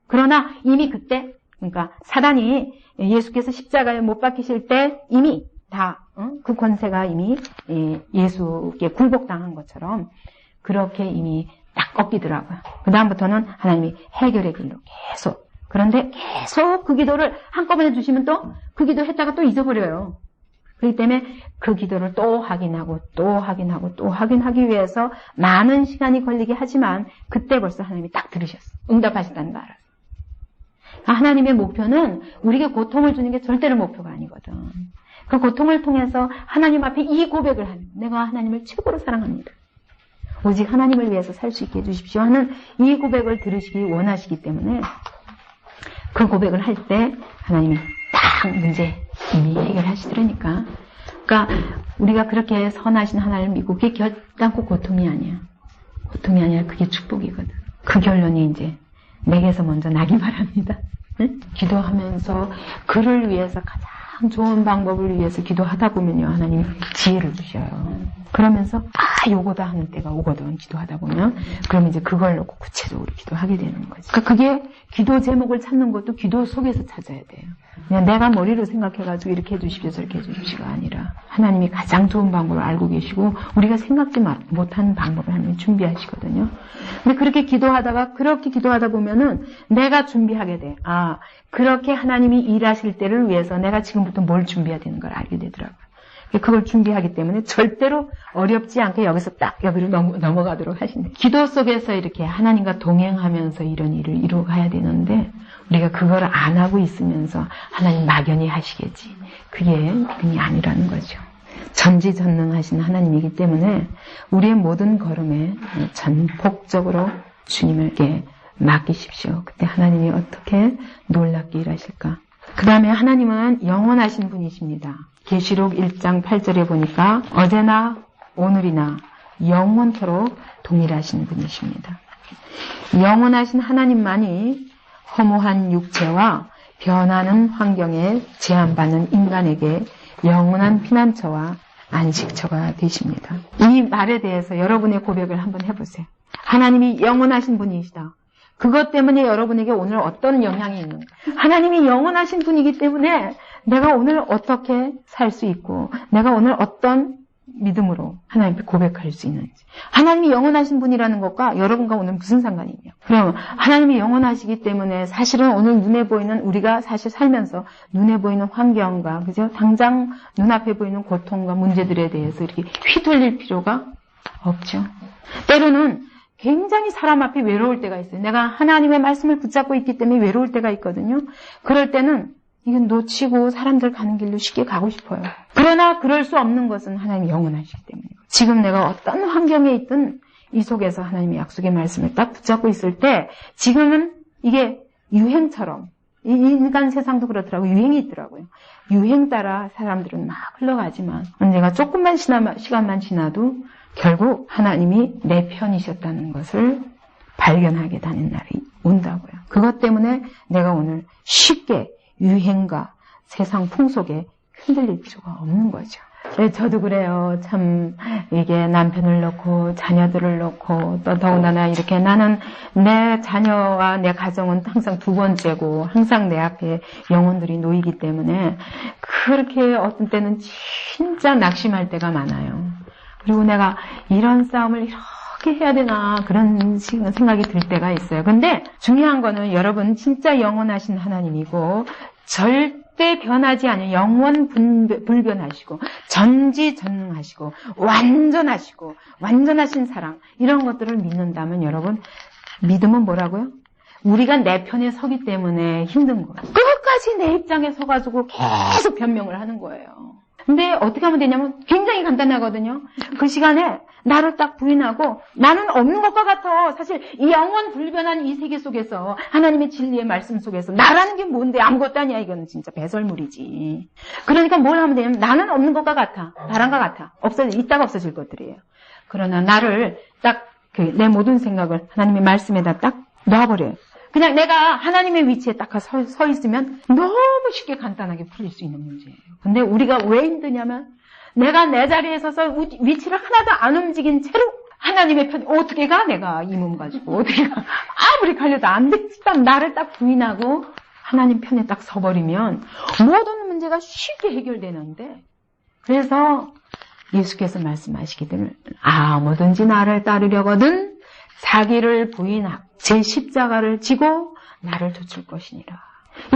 그러나 이미 그때 그러니까 사단이 예수께서 십자가에 못 박히실 때 이미 다 그 권세가 이미 예수께 굴복당한 것처럼 그렇게 이미 딱 꺾이더라고요. 그 다음부터는 하나님이 해결의 길로 계속 그런데 계속 그 기도를 한꺼번에 주시면 또 그 기도 했다가 또 잊어버려요. 그렇기 때문에 그 기도를 또 확인하고 또 확인하고 또 확인하기 위해서 많은 시간이 걸리게 하지만 그때 벌써 하나님이 딱 들으셨어. 응답하셨다는 걸 알았어. 하나님의 목표는 우리에게 고통을 주는 게 절대로 목표가 아니거든. 그 고통을 통해서 하나님 앞에 이 고백을 하는 내가 하나님을 최고로 사랑합니다. 오직 하나님을 위해서 살 수 있게 해주십시오 하는 이 고백을 들으시기 원하시기 때문에 그 고백을 할 때 하나님이 딱 문제 이미 해결하시더라니까. 그러니까 우리가 그렇게 선하신 하나님을 믿고 그게 결단코 고통이 아니야. 고통이 아니라 그게 축복이거든. 그 결론이 이제 내게서 먼저 나기 바랍니다. 응? 기도하면서 그를 위해서 가장 좋은 방법을 위해서 기도하다 보면요. 하나님이 지혜를 주셔요. 그러면서 요거다 하는 때가 오거든. 기도하다 보면. 그러면 이제 그걸 놓고 구체적으로 기도하게 되는 거지. 그러니까 그게 기도 제목을 찾는 것도 기도 속에서 찾아야 돼요. 그냥 내가 머리로 생각해가지고 이렇게 해주십시오 저렇게 해주십시오가 아니라 하나님이 가장 좋은 방법을 알고 계시고 우리가 생각지 못하는 방법을 하나님이 준비하시거든요. 근데 그렇게 기도하다 보면은 내가 준비하게 돼. 그렇게 하나님이 일하실 때를 위해서 내가 지금부터 뭘 준비해야 되는 걸 알게 되더라고요. 그걸 준비하기 때문에 절대로 어렵지 않게 여기서 딱 여기로 넘어가도록 하신다. 기도 속에서 이렇게 하나님과 동행하면서 이런 일을 이루어가야 되는데 우리가 그걸 안 하고 있으면서 하나님 막연히 하시겠지. 그게 믿음이 아니라는 거죠. 전지전능하신 하나님이기 때문에 우리의 모든 걸음에 전폭적으로 주님에게 맡기십시오. 그때 하나님이 어떻게 놀랍게 일하실까. 그 다음에 하나님은 영원하신 분이십니다. 계시록 1장 8절에 보니까 어제나 오늘이나 영원토록 동일하신 분이십니다. 영원하신 하나님만이 허무한 육체와 변하는 환경에 제한받는 인간에게 영원한 피난처와 안식처가 되십니다. 이 말에 대해서 여러분의 고백을 한번 해보세요. 하나님이 영원하신 분이시다. 그것 때문에 여러분에게 오늘 어떤 영향이 있는가? 하나님이 영원하신 분이기 때문에 내가 오늘 어떻게 살 수 있고 내가 오늘 어떤 믿음으로 하나님께 고백할 수 있는지. 하나님이 영원하신 분이라는 것과 여러분과 오늘 무슨 상관이 있냐? 그럼 하나님이 영원하시기 때문에 사실은 오늘 눈에 보이는 우리가 사실 살면서 눈에 보이는 환경과 그죠? 당장 눈앞에 보이는 고통과 문제들에 대해서 이렇게 휘둘릴 필요가 없죠. 때로는 굉장히 사람 앞에 외로울 때가 있어요. 내가 하나님의 말씀을 붙잡고 있기 때문에 외로울 때가 있거든요. 그럴 때는 이건 놓치고 사람들 가는 길로 쉽게 가고 싶어요. 그러나 그럴 수 없는 것은 하나님이 영원하시기 때문이에요. 지금 내가 어떤 환경에 있든 이 속에서 하나님의 약속의 말씀을 딱 붙잡고 있을 때 지금은 이게 유행처럼 이 인간 세상도 그렇더라고요. 유행이 있더라고요. 유행 따라 사람들은 막 흘러가지만 언제가 조금만 시간만 지나도 결국 하나님이 내 편이셨다는 것을 발견하게 되는 날이 온다고요. 그것 때문에 내가 오늘 쉽게 유행과 세상 풍속에 흔들릴 필요가 없는 거죠. 저도 그래요. 참 이게 남편을 놓고 자녀들을 놓고 또 더군다나 이렇게 나는 내 자녀와 내 가정은 항상 두 번째고 항상 내 앞에 영혼들이 놓이기 때문에 그렇게 어떤 때는 진짜 낙심할 때가 많아요. 그리고 내가 이런 싸움을 이렇게 해야 되나 그런 생각이 들 때가 있어요. 근데 중요한 거는 여러분 진짜 영원하신 하나님이고 절대 변하지 않은 영원 불변하시고 전지전능하시고 완전하신 사랑 이런 것들을 믿는다면 여러분 믿음은 뭐라고요? 우리가 내 편에 서기 때문에 힘든 거예요. 끝까지 내 입장에 서가지고 계속 변명을 하는 거예요. 근데 어떻게 하면 되냐면 굉장히 간단하거든요. 그 시간에 나를 딱 부인하고 나는 없는 것과 같아. 사실 이 영원 불변한 이 세계 속에서 하나님의 진리의 말씀 속에서 나라는 게 뭔데 아무것도 아니야. 이건 진짜 배설물이지. 그러니까 뭘 하면 되냐면 나는 없는 것과 같아. 바람과 같아. 있다가 없어질 것들이에요. 그러나 나를 딱 내 모든 생각을 하나님의 말씀에다 딱 놔버려요. 그냥 내가 하나님의 위치에 딱 서 있으면 너무 쉽게 간단하게 풀릴 수 있는 문제예요. 근데 우리가 왜 힘드냐면 내가 내 자리에 서서 위치를 하나도 안 움직인 채로 하나님의 편 어떻게 가? 내가 이 몸 가지고 어떻게 가? 아무리 갈려도 안 되지. 딱 나를 딱 부인하고 하나님 편에 딱 서버리면 모든 문제가 쉽게 해결되는데 그래서 예수께서 말씀하시기를 아무든지 나를 따르려거든 자기를 부인하고 제 십자가를 지고 나를 좇을 것이니라.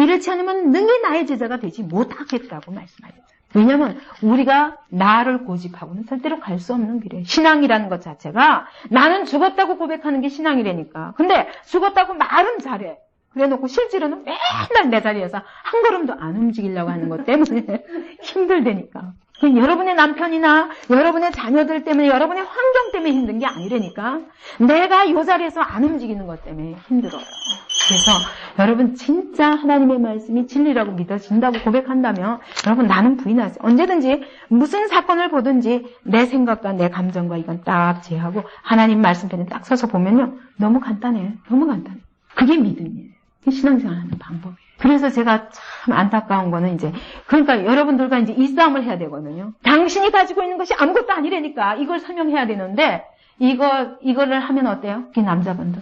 이렇지 않으면 능히 나의 제자가 되지 못하겠다고 말씀하셨어요. 왜냐하면 우리가 나를 고집하고는 절대로 갈 수 없는 길이에요. 신앙이라는 것 자체가 나는 죽었다고 고백하는 게 신앙이라니까. 근데 죽었다고 말은 잘해. 그래놓고 실제로는 맨날 내 자리에서 한 걸음도 안 움직이려고 하는 것 때문에 힘들다니까. 여러분의 남편이나 여러분의 자녀들 때문에 여러분의 환경 때문에 힘든 게 아니라니까. 내가 이 자리에서 안 움직이는 것 때문에 힘들어요. 그래서 여러분 진짜 하나님의 말씀이 진리라고 믿어진다고 고백한다면 여러분 나는 부인하세요. 언제든지 무슨 사건을 보든지 내 생각과 내 감정과 이건 딱 제하고 하나님 말씀편에 딱 서서 보면요. 너무 간단해요. 너무 간단해요. 그게 믿음이에요. 신앙생활하는 방법이에요. 그래서 제가 참 안타까운 거는 그러니까 여러분들과 이 싸움을 해야 되거든요. 당신이 가지고 있는 것이 아무것도 아니라니까 이걸 설명해야 되는데 이거를 하면 어때요? 이 남자분들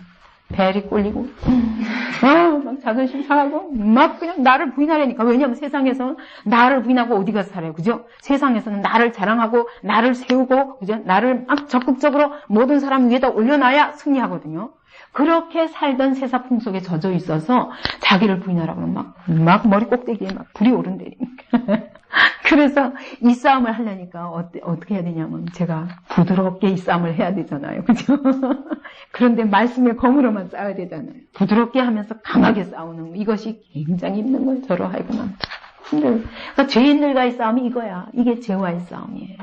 벨이 꼴리고 막 자존심 상하고 막 그냥 나를 부인하려니까. 왜냐하면 세상에서는 나를 부인하고 어디 가서 살아요. 그죠? 세상에서는 나를 자랑하고 나를 세우고 그죠? 나를 막 적극적으로 모든 사람 위에다 올려놔야 승리하거든요. 그렇게 살던 세사풍 속에 젖어 있어서 자기를 부인하라고 하면 막 머리 꼭대기에 막 불이 오른다니까. 그래서 이 싸움을 하려니까 어떻게 해야 되냐면 제가 부드럽게 이 싸움을 해야 되잖아요. 그죠? 그런데 말씀의 검으로만 싸워야 되잖아요. 부드럽게 하면서 강하게 싸우는 이것이 굉장히 힘든 거예요. 저로 하여금. 그러니까 죄인들과의 싸움이 이거야. 이게 죄와의 싸움이에요.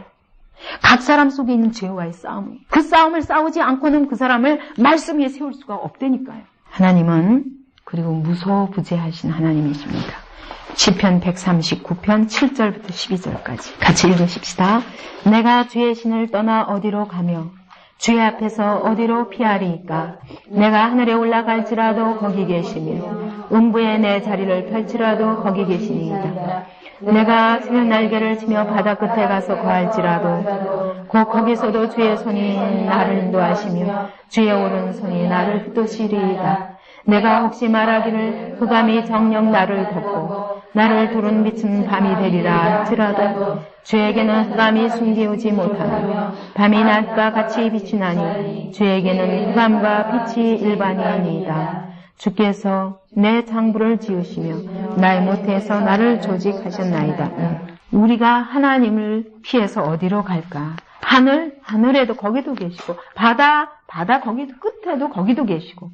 각 사람 속에 있는 죄와의 싸움이에요. 그 싸움을 싸우지 않고는 그 사람을 말씀 위에 세울 수가 없다니까요. 하나님은 그리고 무소부재하신 하나님이십니다. 시편 139편 7절부터 12절까지 같이 읽으십시다. 내가 주의 신을 떠나 어디로 가며 주의 앞에서 어디로 피하리이까. 내가 하늘에 올라갈지라도 거기 계시며 음부에 내 자리를 펼치라도 거기 계시니이다. 내가 새 날개를 치며 바다 끝에 가서 거할지라도 곧 거기서도 주의 손이 나를 인도하시며 주의 오른손이 나를 붙드시리이다. 내가 혹시 말하기를 흑암이 정녕 나를 덮고 나를 두른 빛은 밤이 되리라 할지라도 주에게는 흑암이 숨기우지 못하며 밤이 낮과 같이 비추나니 주에게는 흑암과 빛이 일반이니이다. 주께서 내 장부를 지으시며 나의 모태에서 나를 조직하셨나이다. 우리가 하나님을 피해서 어디로 갈까? 하늘에도 거기도 계시고 바다 거기도 끝에도 거기도 계시고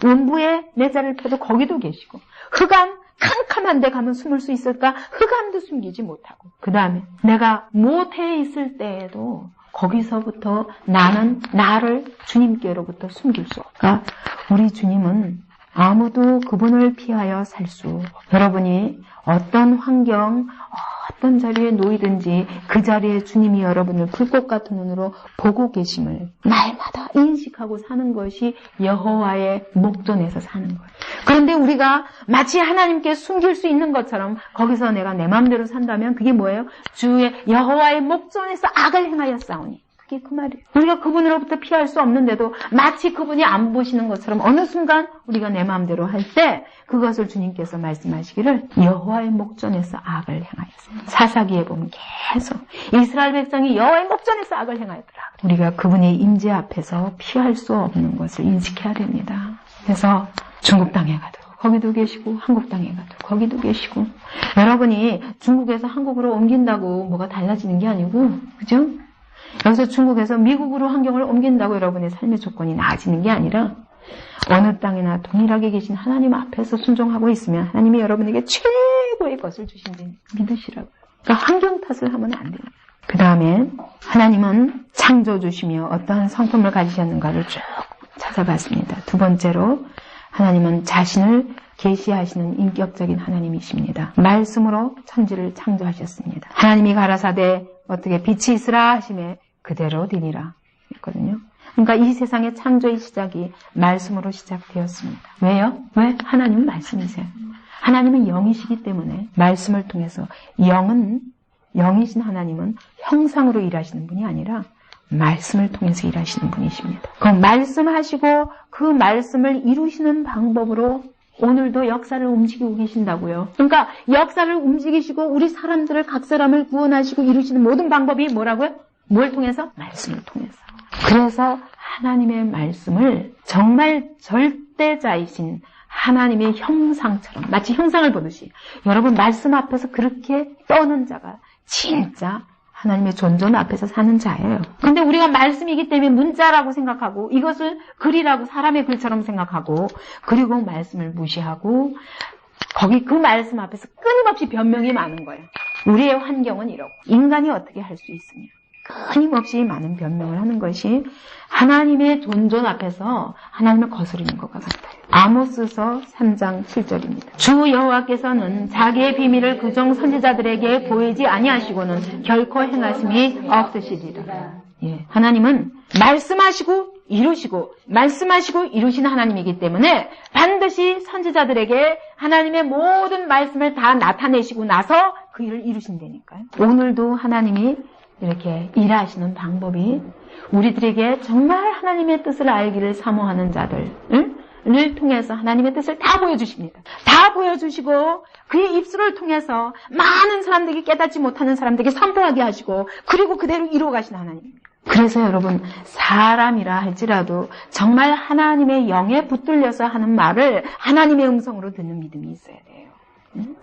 음부에 내 자리를 펴도 거기도 계시고 흑암 캄캄한 데 가면 숨을 수 있을까? 흑암도 숨기지 못하고 그 다음에 내가 모태에 있을 때에도 거기서부터 나를 주님께로부터 숨길 수 없다. 우리 주님은 아무도 그분을 피하여 살 수. 여러분이 어떤 환경, 어떤 자리에 놓이든지 그 자리에 주님이 여러분을 불꽃 같은 눈으로 보고 계심을 날마다 인식하고 사는 것이 여호와의 목전에서 사는 거예요. 그런데 우리가 마치 하나님께 숨길 수 있는 것처럼 거기서 내가 내 마음대로 산다면 그게 뭐예요? 주의 여호와의 목전에서 악을 행하여 싸우니. 그게 그 말이에요. 우리가 그분으로부터 피할 수 없는데도 마치 그분이 안 보시는 것처럼 어느 순간 우리가 내 마음대로 할 때 그것을 주님께서 말씀하시기를 여호와의 목전에서 악을 행하였어요. 사사기에 보면 계속 이스라엘 백성이 여호와의 목전에서 악을 행하였더라. 우리가 그분의 임재 앞에서 피할 수 없는 것을 인식해야 됩니다. 그래서 중국 땅에 가도 거기도 계시고 한국 땅에 가도 거기도 계시고 여러분이 중국에서 한국으로 옮긴다고 뭐가 달라지는 게 아니고 그죠? 여기서 중국에서 미국으로 환경을 옮긴다고 여러분의 삶의 조건이 나아지는 게 아니라 어느 땅이나 동일하게 계신 하나님 앞에서 순종하고 있으면 하나님이 여러분에게 최고의 것을 주신지 믿으시라고요. 그러니까 환경 탓을 하면 안 돼요. 그 다음에 하나님은 창조주시며 어떠한 성품을 가지셨는가를 쭉 찾아봤습니다. 두 번째로 하나님은 자신을 계시하시는 인격적인 하나님이십니다. 말씀으로 천지를 창조하셨습니다. 하나님이 가라사대 어떻게 빛이 있으라 하심에 그대로 되니라 했거든요. 그러니까 이 세상의 창조의 시작이 말씀으로 시작되었습니다. 왜요? 왜? 하나님은 말씀이세요. 하나님은 영이시기 때문에 말씀을 통해서 영이신 하나님은 형상으로 일하시는 분이 아니라 말씀을 통해서 일하시는 분이십니다. 그 말씀하시고 그 말씀을 이루시는 방법으로 오늘도 역사를 움직이고 계신다고요. 그러니까 역사를 움직이시고 우리 사람들을 각 사람을 구원하시고 이루시는 모든 방법이 뭐라고요? 뭘 통해서? 말씀을 통해서. 그래서 하나님의 말씀을 정말 절대자이신 하나님의 형상처럼 마치 형상을 보듯이 여러분 말씀 앞에서 그렇게 떠는 자가 진짜 하나님의 존존 앞에서 사는 자예요. 근데 우리가 말씀이기 때문에 문자라고 생각하고 이것을 글이라고 사람의 글처럼 생각하고 그리고 말씀을 무시하고 거기 그 말씀 앞에서 끊임없이 변명이 많은 거예요. 우리의 환경은 이렇고 인간이 어떻게 할 수 있으며 끊임없이 많은 변명을 하는 것이 하나님의 존존 앞에서 하나님을 거스르는 것과 같아요. 아모스서 3장 7절입니다. 주 여호와께서는 자기의 비밀을 그종 선지자들에게 보이지 아니하시고는 결코 행하심이 없으시리라. 예, 하나님은 말씀하시고 이루시고 말씀하시고 이루시는 하나님이기 때문에 반드시 선지자들에게 하나님의 모든 말씀을 다 나타내시고 나서 그 일을 이루신다니까요. 오늘도 하나님이 이렇게 일하시는 방법이 우리들에게 정말 하나님의 뜻을 알기를 사모하는 자들을 통해서 하나님의 뜻을 다 보여주십니다. 다 보여주시고 그의 입술을 통해서 많은 사람들이 깨닫지 못하는 사람들에게 선포하게 하시고 그리고 그대로 이루어 가시는 하나님입니다. 그래서 여러분 사람이라 할지라도 정말 하나님의 영에 붙들려서 하는 말을 하나님의 음성으로 듣는 믿음이 있어야 돼요.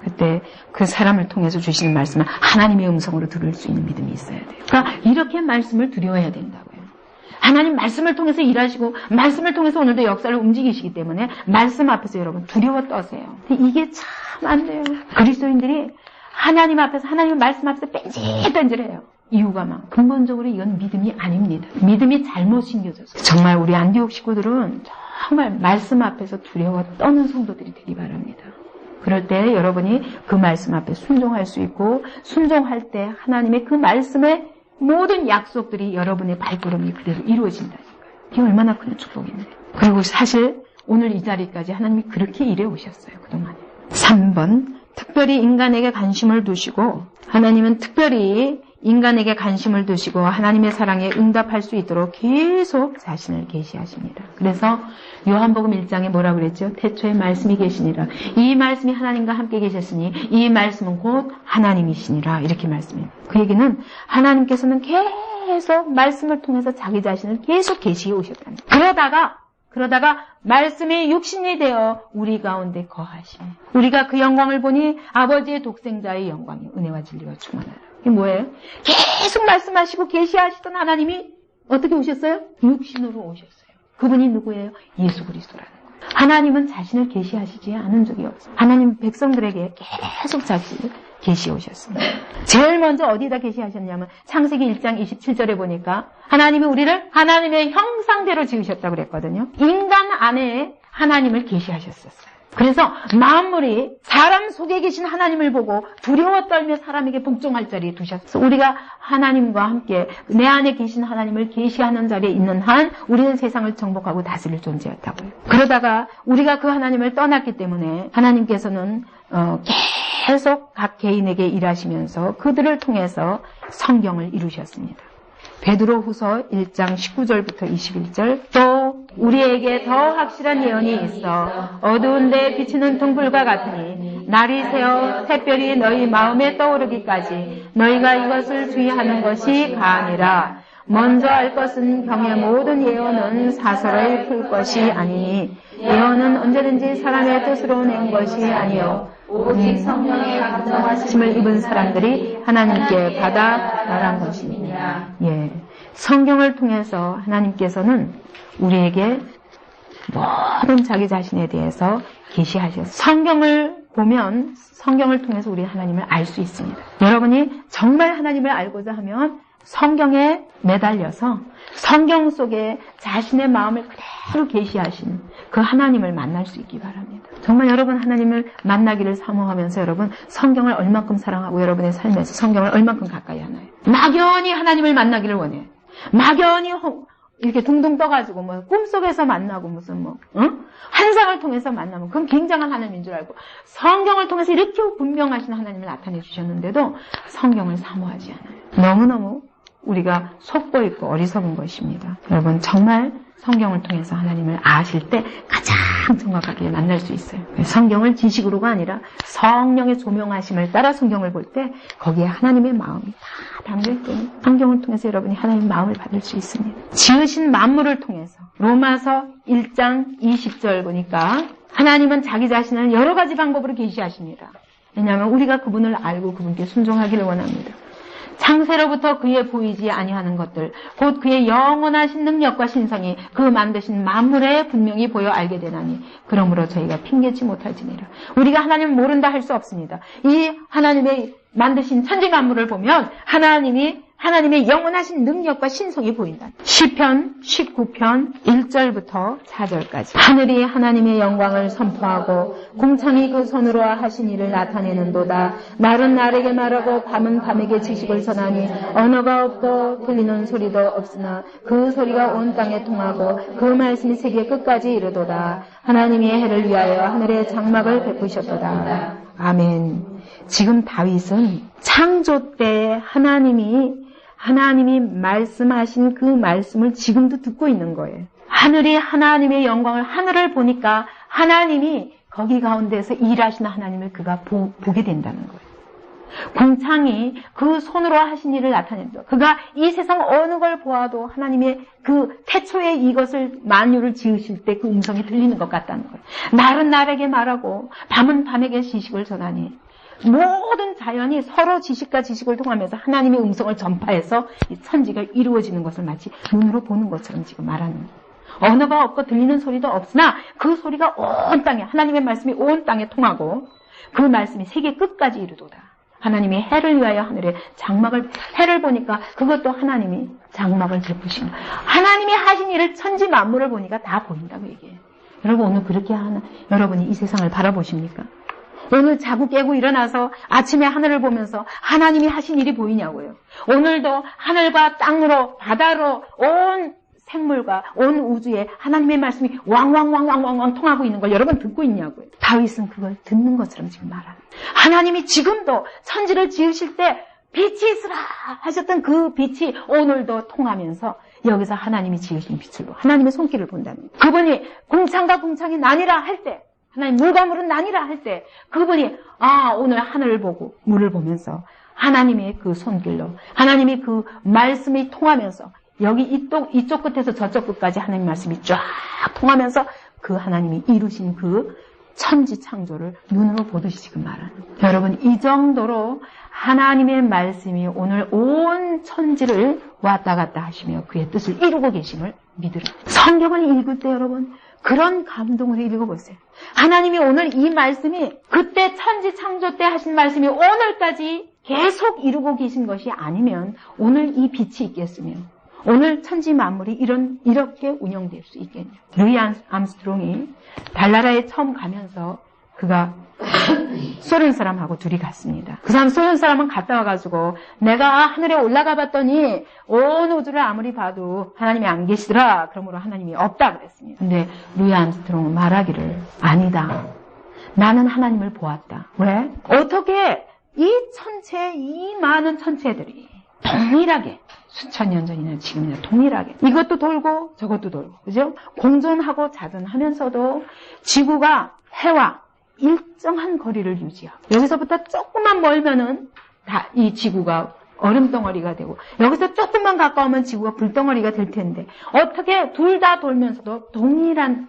그때 그 사람을 통해서 주시는 말씀을 하나님의 음성으로 들을 수 있는 믿음이 있어야 돼요. 그러니까 이렇게 말씀을 두려워해야 된다고요. 하나님 말씀을 통해서 일하시고 말씀을 통해서 오늘도 역사를 움직이시기 때문에 말씀 앞에서 여러분 두려워 떠세요. 이게 참 안 돼요. 그리스도인들이 하나님 앞에서 하나님의 말씀 앞에서 뺀질뺀질해요. 이유가 막 근본적으로 이건 믿음이 아닙니다. 믿음이 잘못 심겨져서 정말 우리 안디옥 식구들은 정말 말씀 앞에서 두려워 떠는 성도들이 되기 바랍니다. 그럴 때 여러분이 그 말씀 앞에 순종할 수 있고 순종할 때 하나님의 그 말씀의 모든 약속들이 여러분의 발걸음이 그대로 이루어진다니까요. 이게 얼마나 큰 축복인데. 그리고 사실 오늘 이 자리까지 하나님이 그렇게 일해 오셨어요. 그동안에. 3번 특별히 인간에게 관심을 두시고 하나님은 특별히 인간에게 관심을 두시고 하나님의 사랑에 응답할 수 있도록 계속 자신을 계시하십니다. 그래서 요한복음 1장에 뭐라고 그랬죠? 태초에 말씀이 계시니라. 이 말씀이 하나님과 함께 계셨으니 이 말씀은 곧 하나님이시니라. 이렇게 말씀해요. 그 얘기는 하나님께서는 계속 말씀을 통해서 자기 자신을 계속 계시해 오셨답니다. 그러다가 말씀이 육신이 되어 우리 가운데 거하시며 우리가 그 영광을 보니 아버지의 독생자의 영광이 은혜와 진리가 충만하라. 이게 뭐예요? 계속 말씀하시고 계시하시던 하나님이 어떻게 오셨어요? 육신으로 오셨어요. 그분이 누구예요? 예수 그리스도라는 거예요. 하나님은 자신을 계시하시지 않은 적이 없어요. 하나님 백성들에게 계속 자신을 계시해 오셨습니다. 제일 먼저 어디다 계시하셨냐면 창세기 1장 27절에 보니까 하나님이 우리를 하나님의 형상대로 지으셨다고 그랬거든요. 인간 안에 하나님을 계시하셨었어요. 그래서 만물이 사람 속에 계신 하나님을 보고 두려워 떨며 사람에게 복종할 자리에 두셨어요. 우리가 하나님과 함께 내 안에 계신 하나님을 계시하는 자리에 있는 한 우리는 세상을 정복하고 다스릴 존재였다고요. 그러다가 우리가 그 하나님을 떠났기 때문에 하나님께서는 계속 각 개인에게 일하시면서 그들을 통해서 성경을 이루셨습니다. 베드로후서 1장 19절부터 21절 또 우리에게 더 확실한 예언이 있어 어두운 데 비치는 등불과 같으니 날이 새어 샛별이 너희 마음에 떠오르기까지 너희가 이것을 주의하는 것이 가아니라. 먼저 알 것은 경의 모든 예언은 사설을 풀 것이 아니니 예언은 언제든지 사람의 뜻으로 낸 것이 아니요 오직 성령의 감동하심을 입은 사람들이 하나님께 받아 말한 것입니다. 예, 성경을 통해서 하나님께서는 우리에게 모든 자기 자신에 대해서 계시하셨어요. 성경을 보면 성경을 통해서 우리 하나님을 알 수 있습니다. 여러분이 정말 하나님을 알고자 하면 성경에 매달려서 성경 속에 자신의 마음을 그대로 계시하신 그 하나님을 만날 수 있기 바랍니다. 정말 여러분 하나님을 만나기를 사모하면서 여러분 성경을 얼만큼 사랑하고 여러분의 삶에서 성경을 얼만큼 가까이 하나요? 막연히 하나님을 만나기를 원해. 막연히 이렇게 둥둥 떠가지고 뭐 꿈속에서 만나고 무슨 환상을 통해서 만나면 그건 굉장한 하나님인 줄 알고 성경을 통해서 이렇게 분명하신 하나님을 나타내 주셨는데도 성경을 사모하지 않아요. 너무너무 우리가 속보있고 어리석은 것입니다. 여러분 정말 성경을 통해서 하나님을 아실 때 가장 정확하게 만날 수 있어요. 성경을 지식으로가 아니라 성령의 조명하심을 따라 성경을 볼 때 거기에 하나님의 마음이 다 담겨있거든요. 성경을 통해서 여러분이 하나님의 마음을 받을 수 있습니다. 지으신 만물을 통해서 로마서 1장 20절 보니까 하나님은 자기 자신을 여러 가지 방법으로 계시하십니다. 왜냐하면 우리가 그분을 알고 그분께 순종하기를 원합니다. 창세로부터 그의 보이지 아니하는 것들 곧 그의 영원하신 능력과 신성이 그 만드신 만물에 분명히 보여 알게 되나니 그러므로 저희가 핑계치 못할지니라. 우리가 하나님을 모른다 할 수 없습니다. 이 하나님의 만드신 천지 만물을 보면 하나님의 영원하신 능력과 신성이 보인다. 시편 19편 1절부터 4절까지 하늘이 하나님의 영광을 선포하고 궁창이 그 손으로 하신 일을 나타내는도다. 날은 날에게 말하고 밤은 밤에게 지식을 전하니 언어가 없고 들리는 소리도 없으나 그 소리가 온 땅에 통하고 그 말씀이 세계 끝까지 이르도다. 하나님이 해를 위하여 하늘의 장막을 베푸셨도다. 아멘. 지금 다윗은 창조 때 하나님이 말씀하신 그 말씀을 지금도 듣고 있는 거예요. 하늘이 하나님의 영광을 하늘을 보니까 하나님이 거기 가운데서 일하시는 하나님을 그가 보게 된다는 거예요. 궁창이 그 손으로 하신 일을 나타낸다. 그가 이 세상 어느 걸 보아도 하나님의 그 태초에 이것을 만유를 지으실 때 그 음성이 들리는 것 같다는 거예요. 날은 날에게 말하고 밤은 밤에게 지식을 전하니 모든 자연이 서로 지식과 지식을 통하면서 하나님의 음성을 전파해서 이 천지가 이루어지는 것을 마치 눈으로 보는 것처럼 지금 말하는 거예요. 언어가 없고 들리는 소리도 없으나 그 소리가 온 땅에 하나님의 말씀이 온 땅에 통하고 그 말씀이 세계 끝까지 이르도다. 하나님이 해를 위하여 하늘에 장막을 해를 보니까 그것도 하나님이 장막을 베푸신 거예요. 하나님이 하신 일을 천지 만물을 보니까 다 보인다고 얘기해요. 여러분 오늘 그렇게 여러분이 이 세상을 바라보십니까? 오늘 자고 깨고 일어나서 아침에 하늘을 보면서 하나님이 하신 일이 보이냐고요. 오늘도 하늘과 땅으로 바다로 온 생물과 온 우주에 하나님의 말씀이 왕왕왕왕왕왕 통하고 있는 걸 여러분 듣고 있냐고요. 다윗은 그걸 듣는 것처럼 지금 말하는. 하나님이 지금도 천지를 지으실 때 빛이 있으라 하셨던 그 빛이 오늘도 통하면서 여기서 하나님이 지으신 빛으로 하나님의 손길을 본다는 거예요. 그분이 궁창과 궁창이 나뉘라 할 때 하나님 물과 물은 나뉘라 할 때 그분이 오늘 하늘을 보고 물을 보면서 하나님의 그 손길로 하나님이 그 말씀이 통하면서 여기 이쪽 끝에서 저쪽 끝까지 하나님 말씀이 쫙 통하면서 그 하나님이 이루신 그 천지 창조를 눈으로 보듯이 지금 말하는 거예요. 여러분 이 정도로 하나님의 말씀이 오늘 온 천지를 왔다 갔다 하시며 그의 뜻을 이루고 계심을 믿으라. 성경을 읽을 때 여러분 그런 감동을 읽어보세요. 하나님이 오늘 이 말씀이 그때 천지 창조 때 하신 말씀이 오늘까지 계속 이루고 계신 것이 아니면 오늘 이 빛이 있겠으며 오늘 천지 만물이 이렇게 운영될 수 있겠냐. 루이 암스트롱이 달나라에 처음 가면서 그가 소련 사람하고 둘이 갔습니다. 그 사람 소련 사람은 갔다 와가지고 내가 하늘에 올라가 봤더니 온 우주를 아무리 봐도 하나님이 안 계시더라. 그러므로 하나님이 없다 그랬습니다. 근데 루이 암스트롱은 말하기를 아니다. 나는 하나님을 보았다. 왜? 어떻게 이 많은 천체들이 동일하게 수천 년 전이나 지금이나 동일하게 이것도 돌고 저것도 돌고 그죠? 공존하고 자전하면서도 지구가 해와 일정한 거리를 유지하고 여기서부터 조금만 멀면은 다 이 지구가 얼음덩어리가 되고 여기서 조금만 가까우면 지구가 불덩어리가 될 텐데 어떻게 둘 다 돌면서도 동일한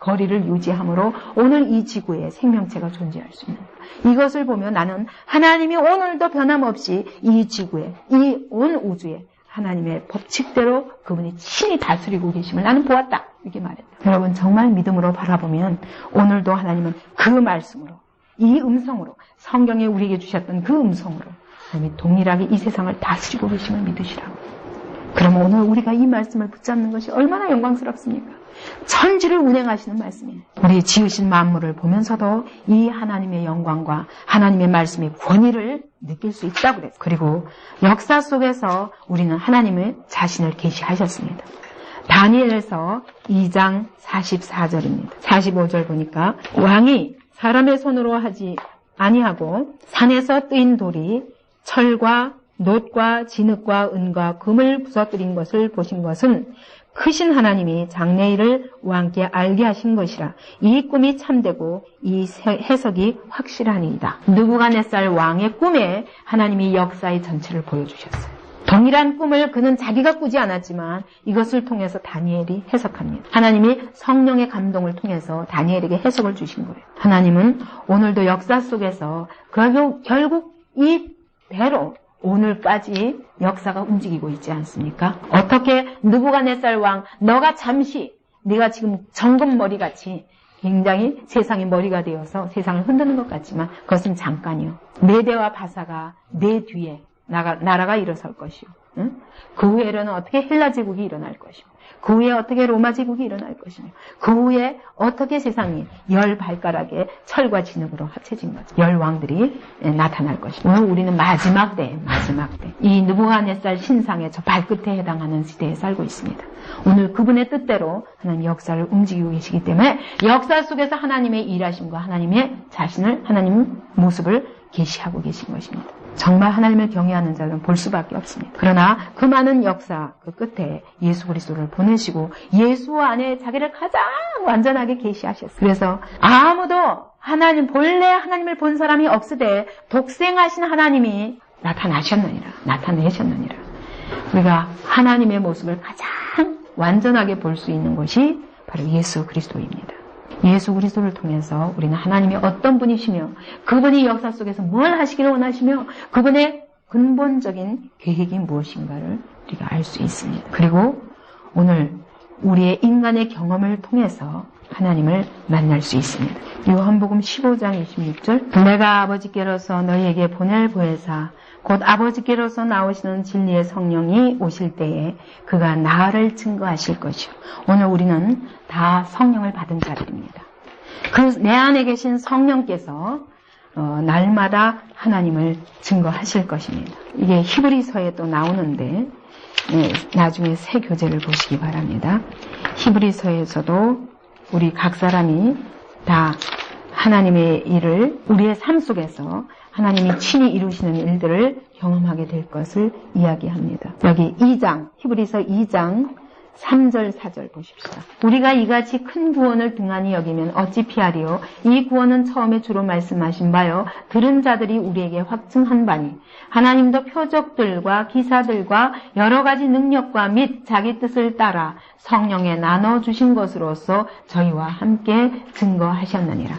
거리를 유지함으로 오늘 이 지구에 생명체가 존재할 수 있는 거야. 이것을 보면 나는 하나님이 오늘도 변함없이 이 지구에 이 온 우주에 하나님의 법칙대로 그분이 친히 다스리고 계심을 나는 보았다. 이렇게 말했다. 여러분 정말 믿음으로 바라보면 오늘도 하나님은 그 말씀으로 이 음성으로, 성경에 우리에게 주셨던 그 음성으로 하나님이 동일하게 이 세상을 다스리고 계심을 믿으시라고. 그러면 오늘 우리가 이 말씀을 붙잡는 것이 얼마나 영광스럽습니까? 천지를 운행하시는 말씀이에요. 우리 지으신 만물을 보면서도 이 하나님의 영광과 하나님의 말씀의 권위를 느낄 수 있다고 그랬어요. 그리고 역사 속에서 우리는 하나님의 자신을 계시하셨습니다. 다니엘에서 2장 44절입니다. 45절 보니까 왕이 사람의 손으로 하지 아니하고 산에서 뜨인 돌이 철과 놋과 진흙과 은과 금을 부서뜨린 것을 보신 것은 크신 하나님이 장래일을 왕께 알게 하신 것이라. 이 꿈이 참되고 이 해석이 확실하니이다. 느부갓네살 왕의 꿈에 하나님이 역사의 전체를 보여주셨어요. 동일한 꿈을 그는 자기가 꾸지 않았지만 이것을 통해서 다니엘이 해석합니다. 하나님이 성령의 감동을 통해서 다니엘에게 해석을 주신 거예요. 하나님은 오늘도 역사 속에서 결국 이대로 오늘까지 역사가 움직이고 있지 않습니까? 어떻게 느부갓네살 왕, 너가 잠시 네가 지금 정금머리같이 굉장히 세상의 머리가 되어서 세상을 흔드는 것 같지만 그것은 잠깐이요. 메대와 바사가 내 뒤에 나라가 일어설 것이요. 응? 그 후에는 어떻게 헬라 제국이 일어날 것이요. 그 후에 어떻게 로마 제국이 일어날 것이며 그 후에 어떻게 세상이 열 발가락에 철과 진흙으로 합쳐진 거죠. 열 왕들이 나타날 것이고 오늘 우리는 마지막 때 이 느부갓네살 신상의 저 발끝에 해당하는 시대에 살고 있습니다. 오늘 그분의 뜻대로 하나님 역사를 움직이고 계시기 때문에 역사 속에서 하나님의 일하심과 하나님의 자신을 하나님 모습을 계시하고 계신 것입니다. 정말 하나님을 경외하는 자는 볼 수밖에 없습니다. 그러나 그 많은 역사 그 끝에 예수 그리스도를 보내시고 예수 안에 자기를 가장 완전하게 계시하셨어요. 그래서 아무도 본래 하나님을 본 사람이 없으되 독생하신 하나님이 나타내셨느니라. 우리가 하나님의 모습을 가장 완전하게 볼 수 있는 것이 바로 예수 그리스도입니다. 예수 그리스도를 통해서 우리는 하나님이 어떤 분이시며 그분이 역사 속에서 뭘 하시기를 원하시며 그분의 근본적인 계획이 무엇인가를 우리가 알 수 있습니다. 그리고 오늘 우리의 인간의 경험을 통해서 하나님을 만날 수 있습니다. 요한복음 15장 26절 내가 아버지께로서 너희에게 보낼 보혜사 곧 아버지께로서 나오시는 진리의 성령이 오실 때에 그가 나를 증거하실 것이요. 오늘 우리는 다 성령을 받은 자들입니다. 그 내 안에 계신 성령께서 날마다 하나님을 증거하실 것입니다. 이게 히브리서에 또 나오는데 나중에 새 교재를 보시기 바랍니다. 히브리서에서도 우리 각 사람이 다 하나님의 일을 우리의 삶 속에서 하나님이 친히 이루시는 일들을 경험하게 될 것을 이야기합니다. 여기 2장, 히브리서 2장 3절 4절 보십시다. 우리가 이같이 큰 구원을 등한히 여기면 어찌 피하리요? 이 구원은 처음에 주로 말씀하신 바요. 들은 자들이 우리에게 확증한 바니 하나님도 표적들과 기사들과 여러 가지 능력과 및 자기 뜻을 따라 성령에 나눠주신 것으로서 저희와 함께 증거하셨느니라.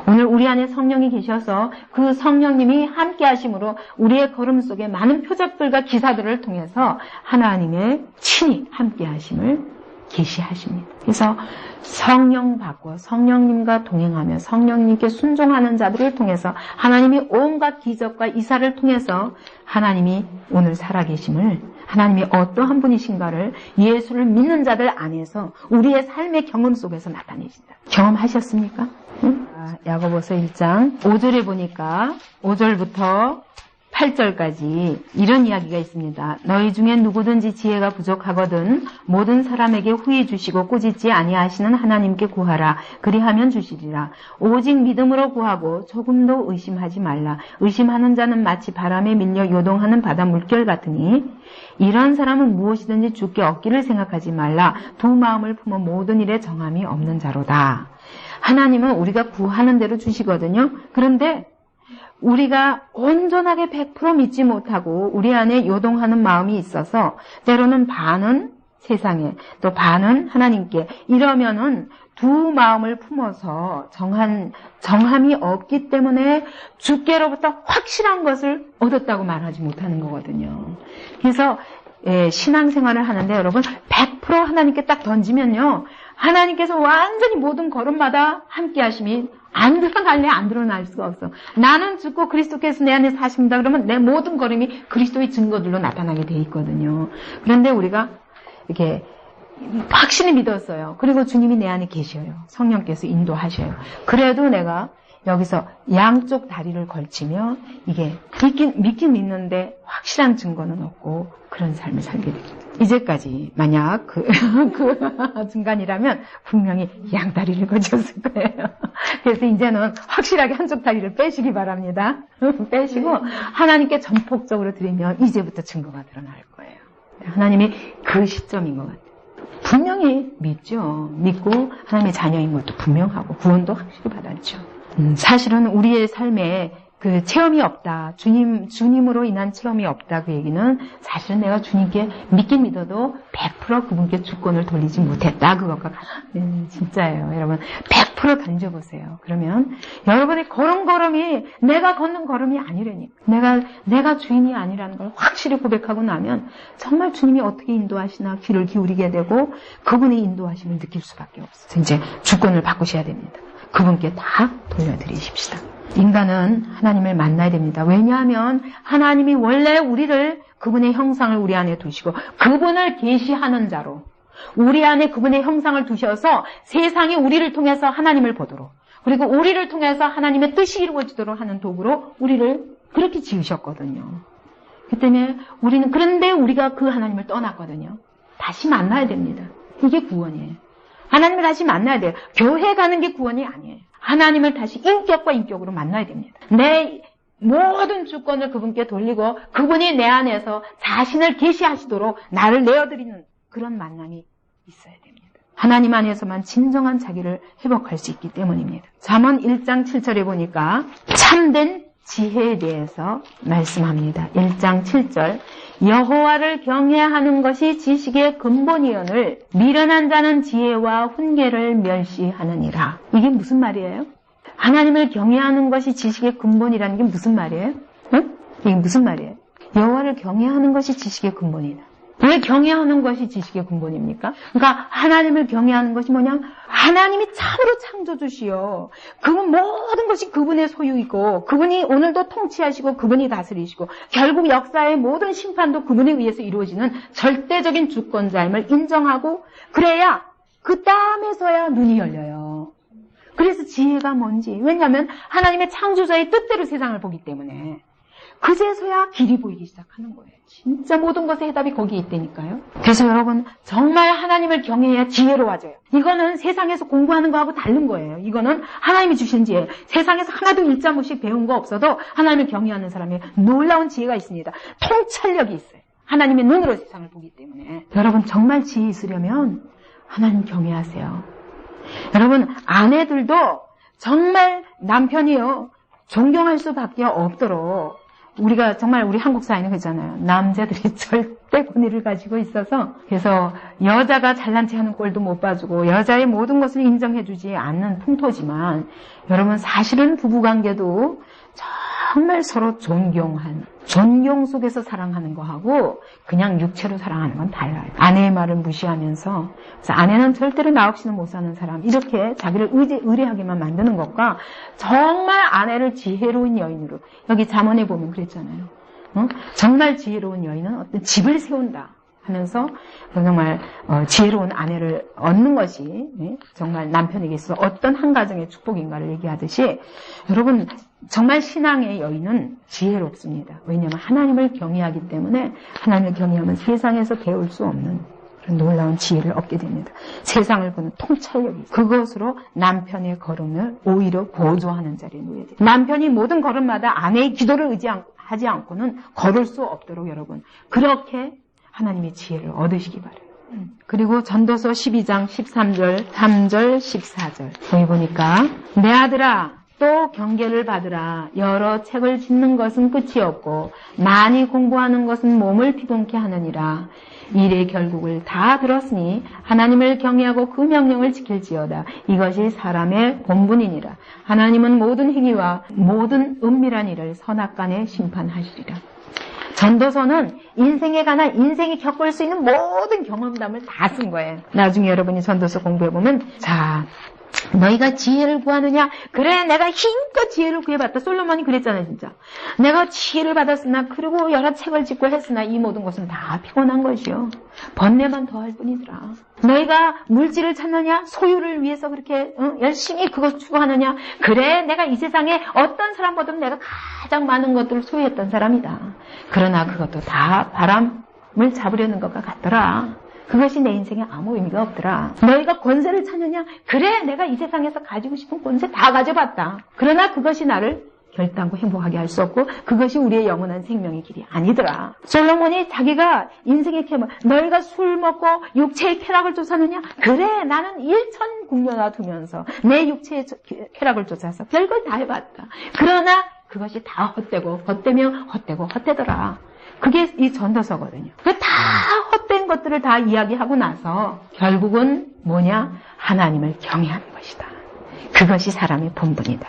오늘 우리 안에 성령이 계셔서 그 성령님이 함께 하심으로 우리의 걸음 속에 많은 표적들과 기사들을 통해서 하나님의 친히 함께 하심을 계시하십니다. 그래서 성령 받고 성령님과 동행하며 성령님께 순종하는 자들을 통해서 하나님이 온갖 기적과 이사를 통해서 하나님이 오늘 살아계심을 하나님이 어떠한 분이신가를 예수를 믿는 자들 안에서 우리의 삶의 경험 속에서 나타내신다. 경험하셨습니까? 응? 야고보서 1장 5절에 보니까 5절부터 8절까지 이런 이야기가 있습니다. 너희 중에 누구든지 지혜가 부족하거든 모든 사람에게 후히 주시고 꾸짖지 아니하시는 하나님께 구하라. 그리하면 주시리라. 오직 믿음으로 구하고 조금도 의심하지 말라. 의심하는 자는 마치 바람에 밀려 요동하는 바다 물결 같으니 이런 사람은 무엇이든지 주께 얻기를 생각하지 말라. 두 마음을 품어 모든 일에 정함이 없는 자로다. 하나님은 우리가 구하는 대로 주시거든요. 그런데 우리가 온전하게 100% 믿지 못하고 우리 안에 요동하는 마음이 있어서 때로는 반은 세상에 또 반은 하나님께 이러면은 두 마음을 품어서 정함이 없기 때문에 주께로부터 확실한 것을 얻었다고 말하지 못하는 거거든요. 그래서 신앙생활을 하는데 여러분 100% 하나님께 딱 던지면요. 하나님께서 완전히 모든 걸음마다 함께 하심이 안 드러날래? 안 드러날 수가 없어. 나는 죽고 그리스도께서 내 안에 사십니다. 그러면 내 모든 걸음이 그리스도의 증거들로 나타나게 돼 있거든요. 그런데 우리가 이렇게 확실히 믿었어요. 그리고 주님이 내 안에 계셔요. 성령께서 인도하셔요. 그래도 내가 여기서 양쪽 다리를 걸치며 이게 믿긴 믿는데 확실한 증거는 없고 그런 삶을 살게 됩니다. 이제까지 만약 그 중간이라면 분명히 양다리를 걸쳤을 거예요. 그래서 이제는 확실하게 한쪽 다리를 빼시기 바랍니다. 빼시고 하나님께 전폭적으로 드리면 이제부터 증거가 드러날 거예요. 하나님이 그 시점인 것 같아요. 분명히 믿죠. 믿고 하나님의 자녀인 것도 분명하고 구원도 확실히 받았죠. 사실은 우리의 삶에 그 체험이 없다. 주님으로 인한 체험이 없다. 그 얘기는 사실은 내가 주님께 믿긴 믿어도 100% 그분께 주권을 돌리지 못했다. 그것과 진짜예요. 여러분 100% 던져보세요. 그러면 여러분의 걸음걸음이 내가 걷는 걸음이 아니라니까. 내가 주인이 아니라는 걸 확실히 고백하고 나면 정말 주님이 어떻게 인도하시나 귀를 기울이게 되고 그분의 인도하심을 느낄 수밖에 없어요. 이제 주권을 바꾸셔야 됩니다. 그분께 다 돌려드리십시다. 인간은 하나님을 만나야 됩니다. 왜냐하면 하나님이 원래 우리를 그분의 형상을 우리 안에 두시고 그분을 계시하는 자로 우리 안에 그분의 형상을 두셔서 세상이 우리를 통해서 하나님을 보도록 그리고 우리를 통해서 하나님의 뜻이 이루어지도록 하는 도구로 우리를 그렇게 지으셨거든요. 그 때문에 그런데 우리가 그 하나님을 떠났거든요. 다시 만나야 됩니다. 이게 구원이에요. 하나님을 다시 만나야 돼요. 교회 가는 게 구원이 아니에요. 하나님을 다시 인격과 인격으로 만나야 됩니다. 내 모든 주권을 그분께 돌리고 그분이 내 안에서 자신을 계시하시도록 나를 내어드리는 그런 만남이 있어야 됩니다. 하나님 안에서만 진정한 자기를 회복할 수 있기 때문입니다. 잠언 1장 7절에 보니까 참된 지혜에 대해서 말씀합니다. 1장 7절 여호와를 경외하는 것이 지식의 근본이오늘 미련한 자는 지혜와 훈계를 멸시하느니라. 이게 무슨 말이에요? 하나님을 경외하는 것이 지식의 근본이라는 게 무슨 말이에요? 응? 이게 무슨 말이에요? 여호와를 경외하는 것이 지식의 근본이다. 왜 경외하는 것이 지식의 근본입니까? 그러니까 하나님을 경외하는 것이 뭐냐? 하나님이 참으로 창조주시오. 그분 모든 것이 그분의 소유이고 그분이 오늘도 통치하시고 그분이 다스리시고 결국 역사의 모든 심판도 그분에 의해서 이루어지는 절대적인 주권자임을 인정하고 그래야 그 다음에서야 눈이 열려요. 그래서 지혜가 뭔지. 왜냐하면 하나님의 창조자의 뜻대로 세상을 보기 때문에 그제서야 길이 보이기 시작하는 거예요. 진짜 모든 것의 해답이 거기에 있다니까요. 그래서 여러분 정말 하나님을 경외해야 지혜로워져요. 이거는 세상에서 공부하는 거하고 다른 거예요. 이거는 하나님이 주신 지혜예요. 세상에서 하나도 일자무식 배운 거 없어도 하나님을 경외하는 사람이 놀라운 지혜가 있습니다. 통찰력이 있어요. 하나님의 눈으로 세상을 보기 때문에. 여러분 정말 지혜 있으려면 하나님 경외하세요. 여러분 아내들도 정말 남편이요 존경할 수밖에 없도록 우리가 정말 우리 한국 사회는 그렇잖아요. 남자들이 절대 권위를 가지고 있어서 그래서 여자가 잘난 체 하는 꼴도 못 봐주고 여자의 모든 것을 인정해주지 않는 풍토지만 여러분 사실은 부부관계도 정말 서로 존경 속에서 사랑하는 거하고 그냥 육체로 사랑하는 건 달라요. 아내의 말을 무시하면서 그래서 아내는 절대로 나 없이는 못 사는 사람 이렇게 자기를 의뢰하게만 만드는 것과 정말 아내를 지혜로운 여인으로 여기 잠언에 보면 그랬잖아요. 정말 지혜로운 여인은 어떤 집을 세운다 하면서 정말 지혜로운 아내를 얻는 것이 정말 남편에게 있어서 어떤 한 가정의 축복인가를 얘기하듯이 여러분 정말 신앙의 여인은 지혜롭습니다. 왜냐하면 하나님을 경외하기 때문에 하나님을 경외하면 세상에서 배울 수 없는 그런 놀라운 지혜를 얻게 됩니다. 세상을 보는 통찰력이 그것으로 남편의 걸음을 오히려 보조하는 자리에 놓여야 돼요. 남편이 모든 걸음마다 아내의 기도를 의지하지 않고는 걸을 수 없도록 여러분 그렇게 하나님의 지혜를 얻으시기 바라요. 그리고 전도서 12장 13절, 3절, 14절 여기 보니까 내 아들아 또 경계를 받으라. 여러 책을 짓는 것은 끝이 없고 많이 공부하는 것은 몸을 피곤케 하느니라. 일의 결국을 다 들었으니 하나님을 경외하고 그 명령을 지킬지어다. 이것이 사람의 본분이니라. 하나님은 모든 행위와 모든 은밀한 일을 선악간에 심판하시리라. 전도서는 인생에 관한 인생이 겪을 수 있는 모든 경험담을 다 쓴 거예요. 나중에 여러분이 전도서 공부해보면 자 너희가 지혜를 구하느냐? 그래, 내가 힘껏 지혜를 구해봤다. 솔로몬이 그랬잖아요, 진짜. 내가 지혜를 받았으나, 그리고 여러 책을 짓고 했으나, 이 모든 것은 다 피곤한 것이요. 번뇌만 더할 뿐이더라. 너희가 물질을 찾느냐? 소유를 위해서 그렇게 열심히 그것 추구하느냐? 그래, 내가 이 세상에 어떤 사람보다도 내가 가장 많은 것들을 소유했던 사람이다. 그러나 그것도 다 바람을 잡으려는 것과 같더라. 그것이 내 인생에 아무 의미가 없더라. 너희가 권세를 찾느냐? 그래, 내가 이 세상에서 가지고 싶은 권세 다 가져봤다. 그러나 그것이 나를 결단코 행복하게 할 수 없고 그것이 우리의 영원한 생명의 길이 아니더라. 솔로몬이 자기가 인생의 쾌락, 너희가 술 먹고 육체의 쾌락을 쫓았느냐? 그래, 나는 1,000국녀나 두면서 내 육체의 쾌락을 쫓아서 별걸 다 해봤다. 그러나 그것이 다 헛되고 헛되며 헛되고 헛되더라. 그게 이 전도서거든요. 다 헛된 것들을 다 이야기하고 나서 결국은 뭐냐? 하나님을 경외하는 것이다. 그것이 사람의 본분이다.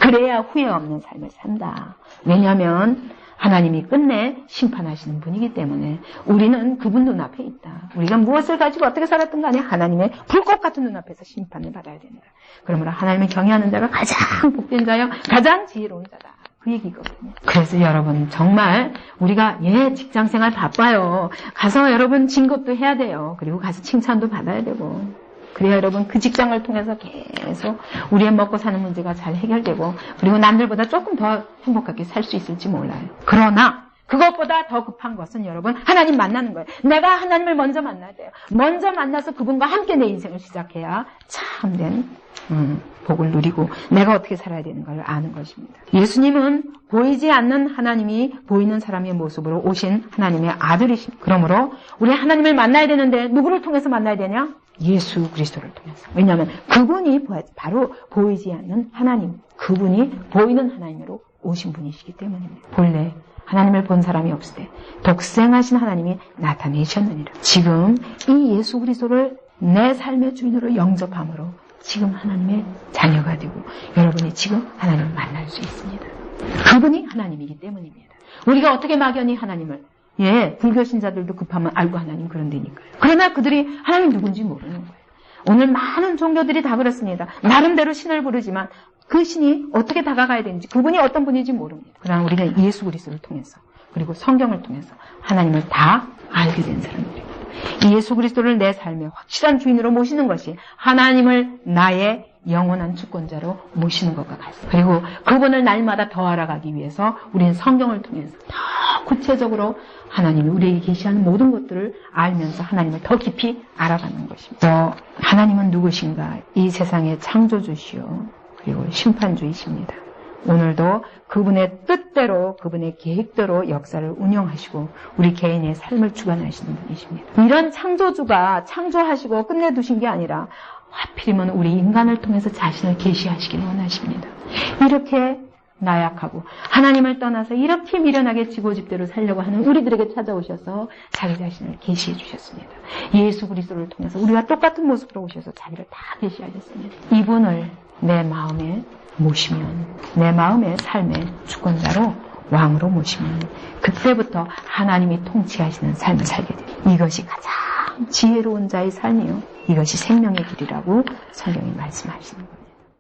그래야 후회 없는 삶을 산다. 왜냐하면 하나님이 끝내 심판하시는 분이기 때문에 우리는 그분 눈앞에 있다. 우리가 무엇을 가지고 어떻게 살았든 간에 하나님의 불꽃 같은 눈앞에서 심판을 받아야 된다. 그러므로 하나님을 경외하는 자가 가장 복된 자요, 가장 지혜로운 자다. 그 얘기거든요. 그래서 여러분 정말 우리가 직장생활 바빠요. 가서 여러분 진급도 해야 돼요. 그리고 가서 칭찬도 받아야 되고 그래야 여러분 그 직장을 통해서 계속 우리의 먹고 사는 문제가 잘 해결되고 그리고 남들보다 조금 더 행복하게 살 수 있을지 몰라요. 그러나 그것보다 더 급한 것은 여러분 하나님 만나는 거예요. 내가 하나님을 먼저 만나야 돼요. 먼저 만나서 그분과 함께 내 인생을 시작해야 참된 복을 누리고 내가 어떻게 살아야 되는 걸 아는 것입니다. 예수님은 보이지 않는 하나님이 보이는 사람의 모습으로 오신 하나님의 아들이십니다. 그러므로 우리 하나님을 만나야 되는데 누구를 통해서 만나야 되냐? 예수 그리스도를 통해서. 왜냐하면 그분이 바로 보이지 않는 하나님, 그분이 보이는 하나님으로 오신 분이시기 때문입니다. 본래 하나님을 본 사람이 없을 때 독생하신 하나님이 나타내셨느니라. 지금 이 예수 그리스도를 내 삶의 주인으로 영접함으로 지금 하나님의 자녀가 되고 여러분이 지금 하나님을 만날 수 있습니다. 그분이 하나님이기 때문입니다. 우리가 어떻게 막연히 하나님을 불교 신자들도 급하면 알고 하나님 그런 데니까요. 그러나 그들이 하나님 누군지 모르는 거예요. 오늘 많은 종교들이 다 그렇습니다. 나름대로 신을 부르지만 그 신이 어떻게 다가가야 되는지 그분이 어떤 분인지 모릅니다. 그러나 우리는 예수 그리스도를 통해서 그리고 성경을 통해서 하나님을 다 알게 된 사람들입니다. 이 예수 그리스도를 내 삶의 확실한 주인으로 모시는 것이 하나님을 나의 영원한 주권자로 모시는 것과 같습니다. 그리고 그분을 날마다 더 알아가기 위해서 우리는 성경을 통해서 더 구체적으로 하나님이 우리에게 계시하는 모든 것들을 알면서 하나님을 더 깊이 알아가는 것입니다. 하나님은 누구신가? 이 세상의 창조주시요 그리고 심판주이십니다. 오늘도 그분의 뜻대로 그분의 계획대로 역사를 운영하시고 우리 개인의 삶을 주관하시는 분이십니다. 이런 창조주가 창조하시고 끝내두신 게 아니라 하필이면 우리 인간을 통해서 자신을 계시하시기를 원하십니다. 이렇게 나약하고 하나님을 떠나서 이렇게 미련하게 지고집대로 살려고 하는 우리들에게 찾아오셔서 자기 자신을 계시해 주셨습니다. 예수 그리스도를 통해서 우리와 똑같은 모습으로 오셔서 자기를 다 계시하셨습니다. 이분을 내 마음에 모시면 내 마음의 삶의 주권자로 왕으로 모시면 그때부터 하나님이 통치하시는 삶을 살게 됩니다. 이것이 가장 지혜로운 자의 삶이요. 이것이 생명의 길이라고 성경이 말씀하시는 겁니다.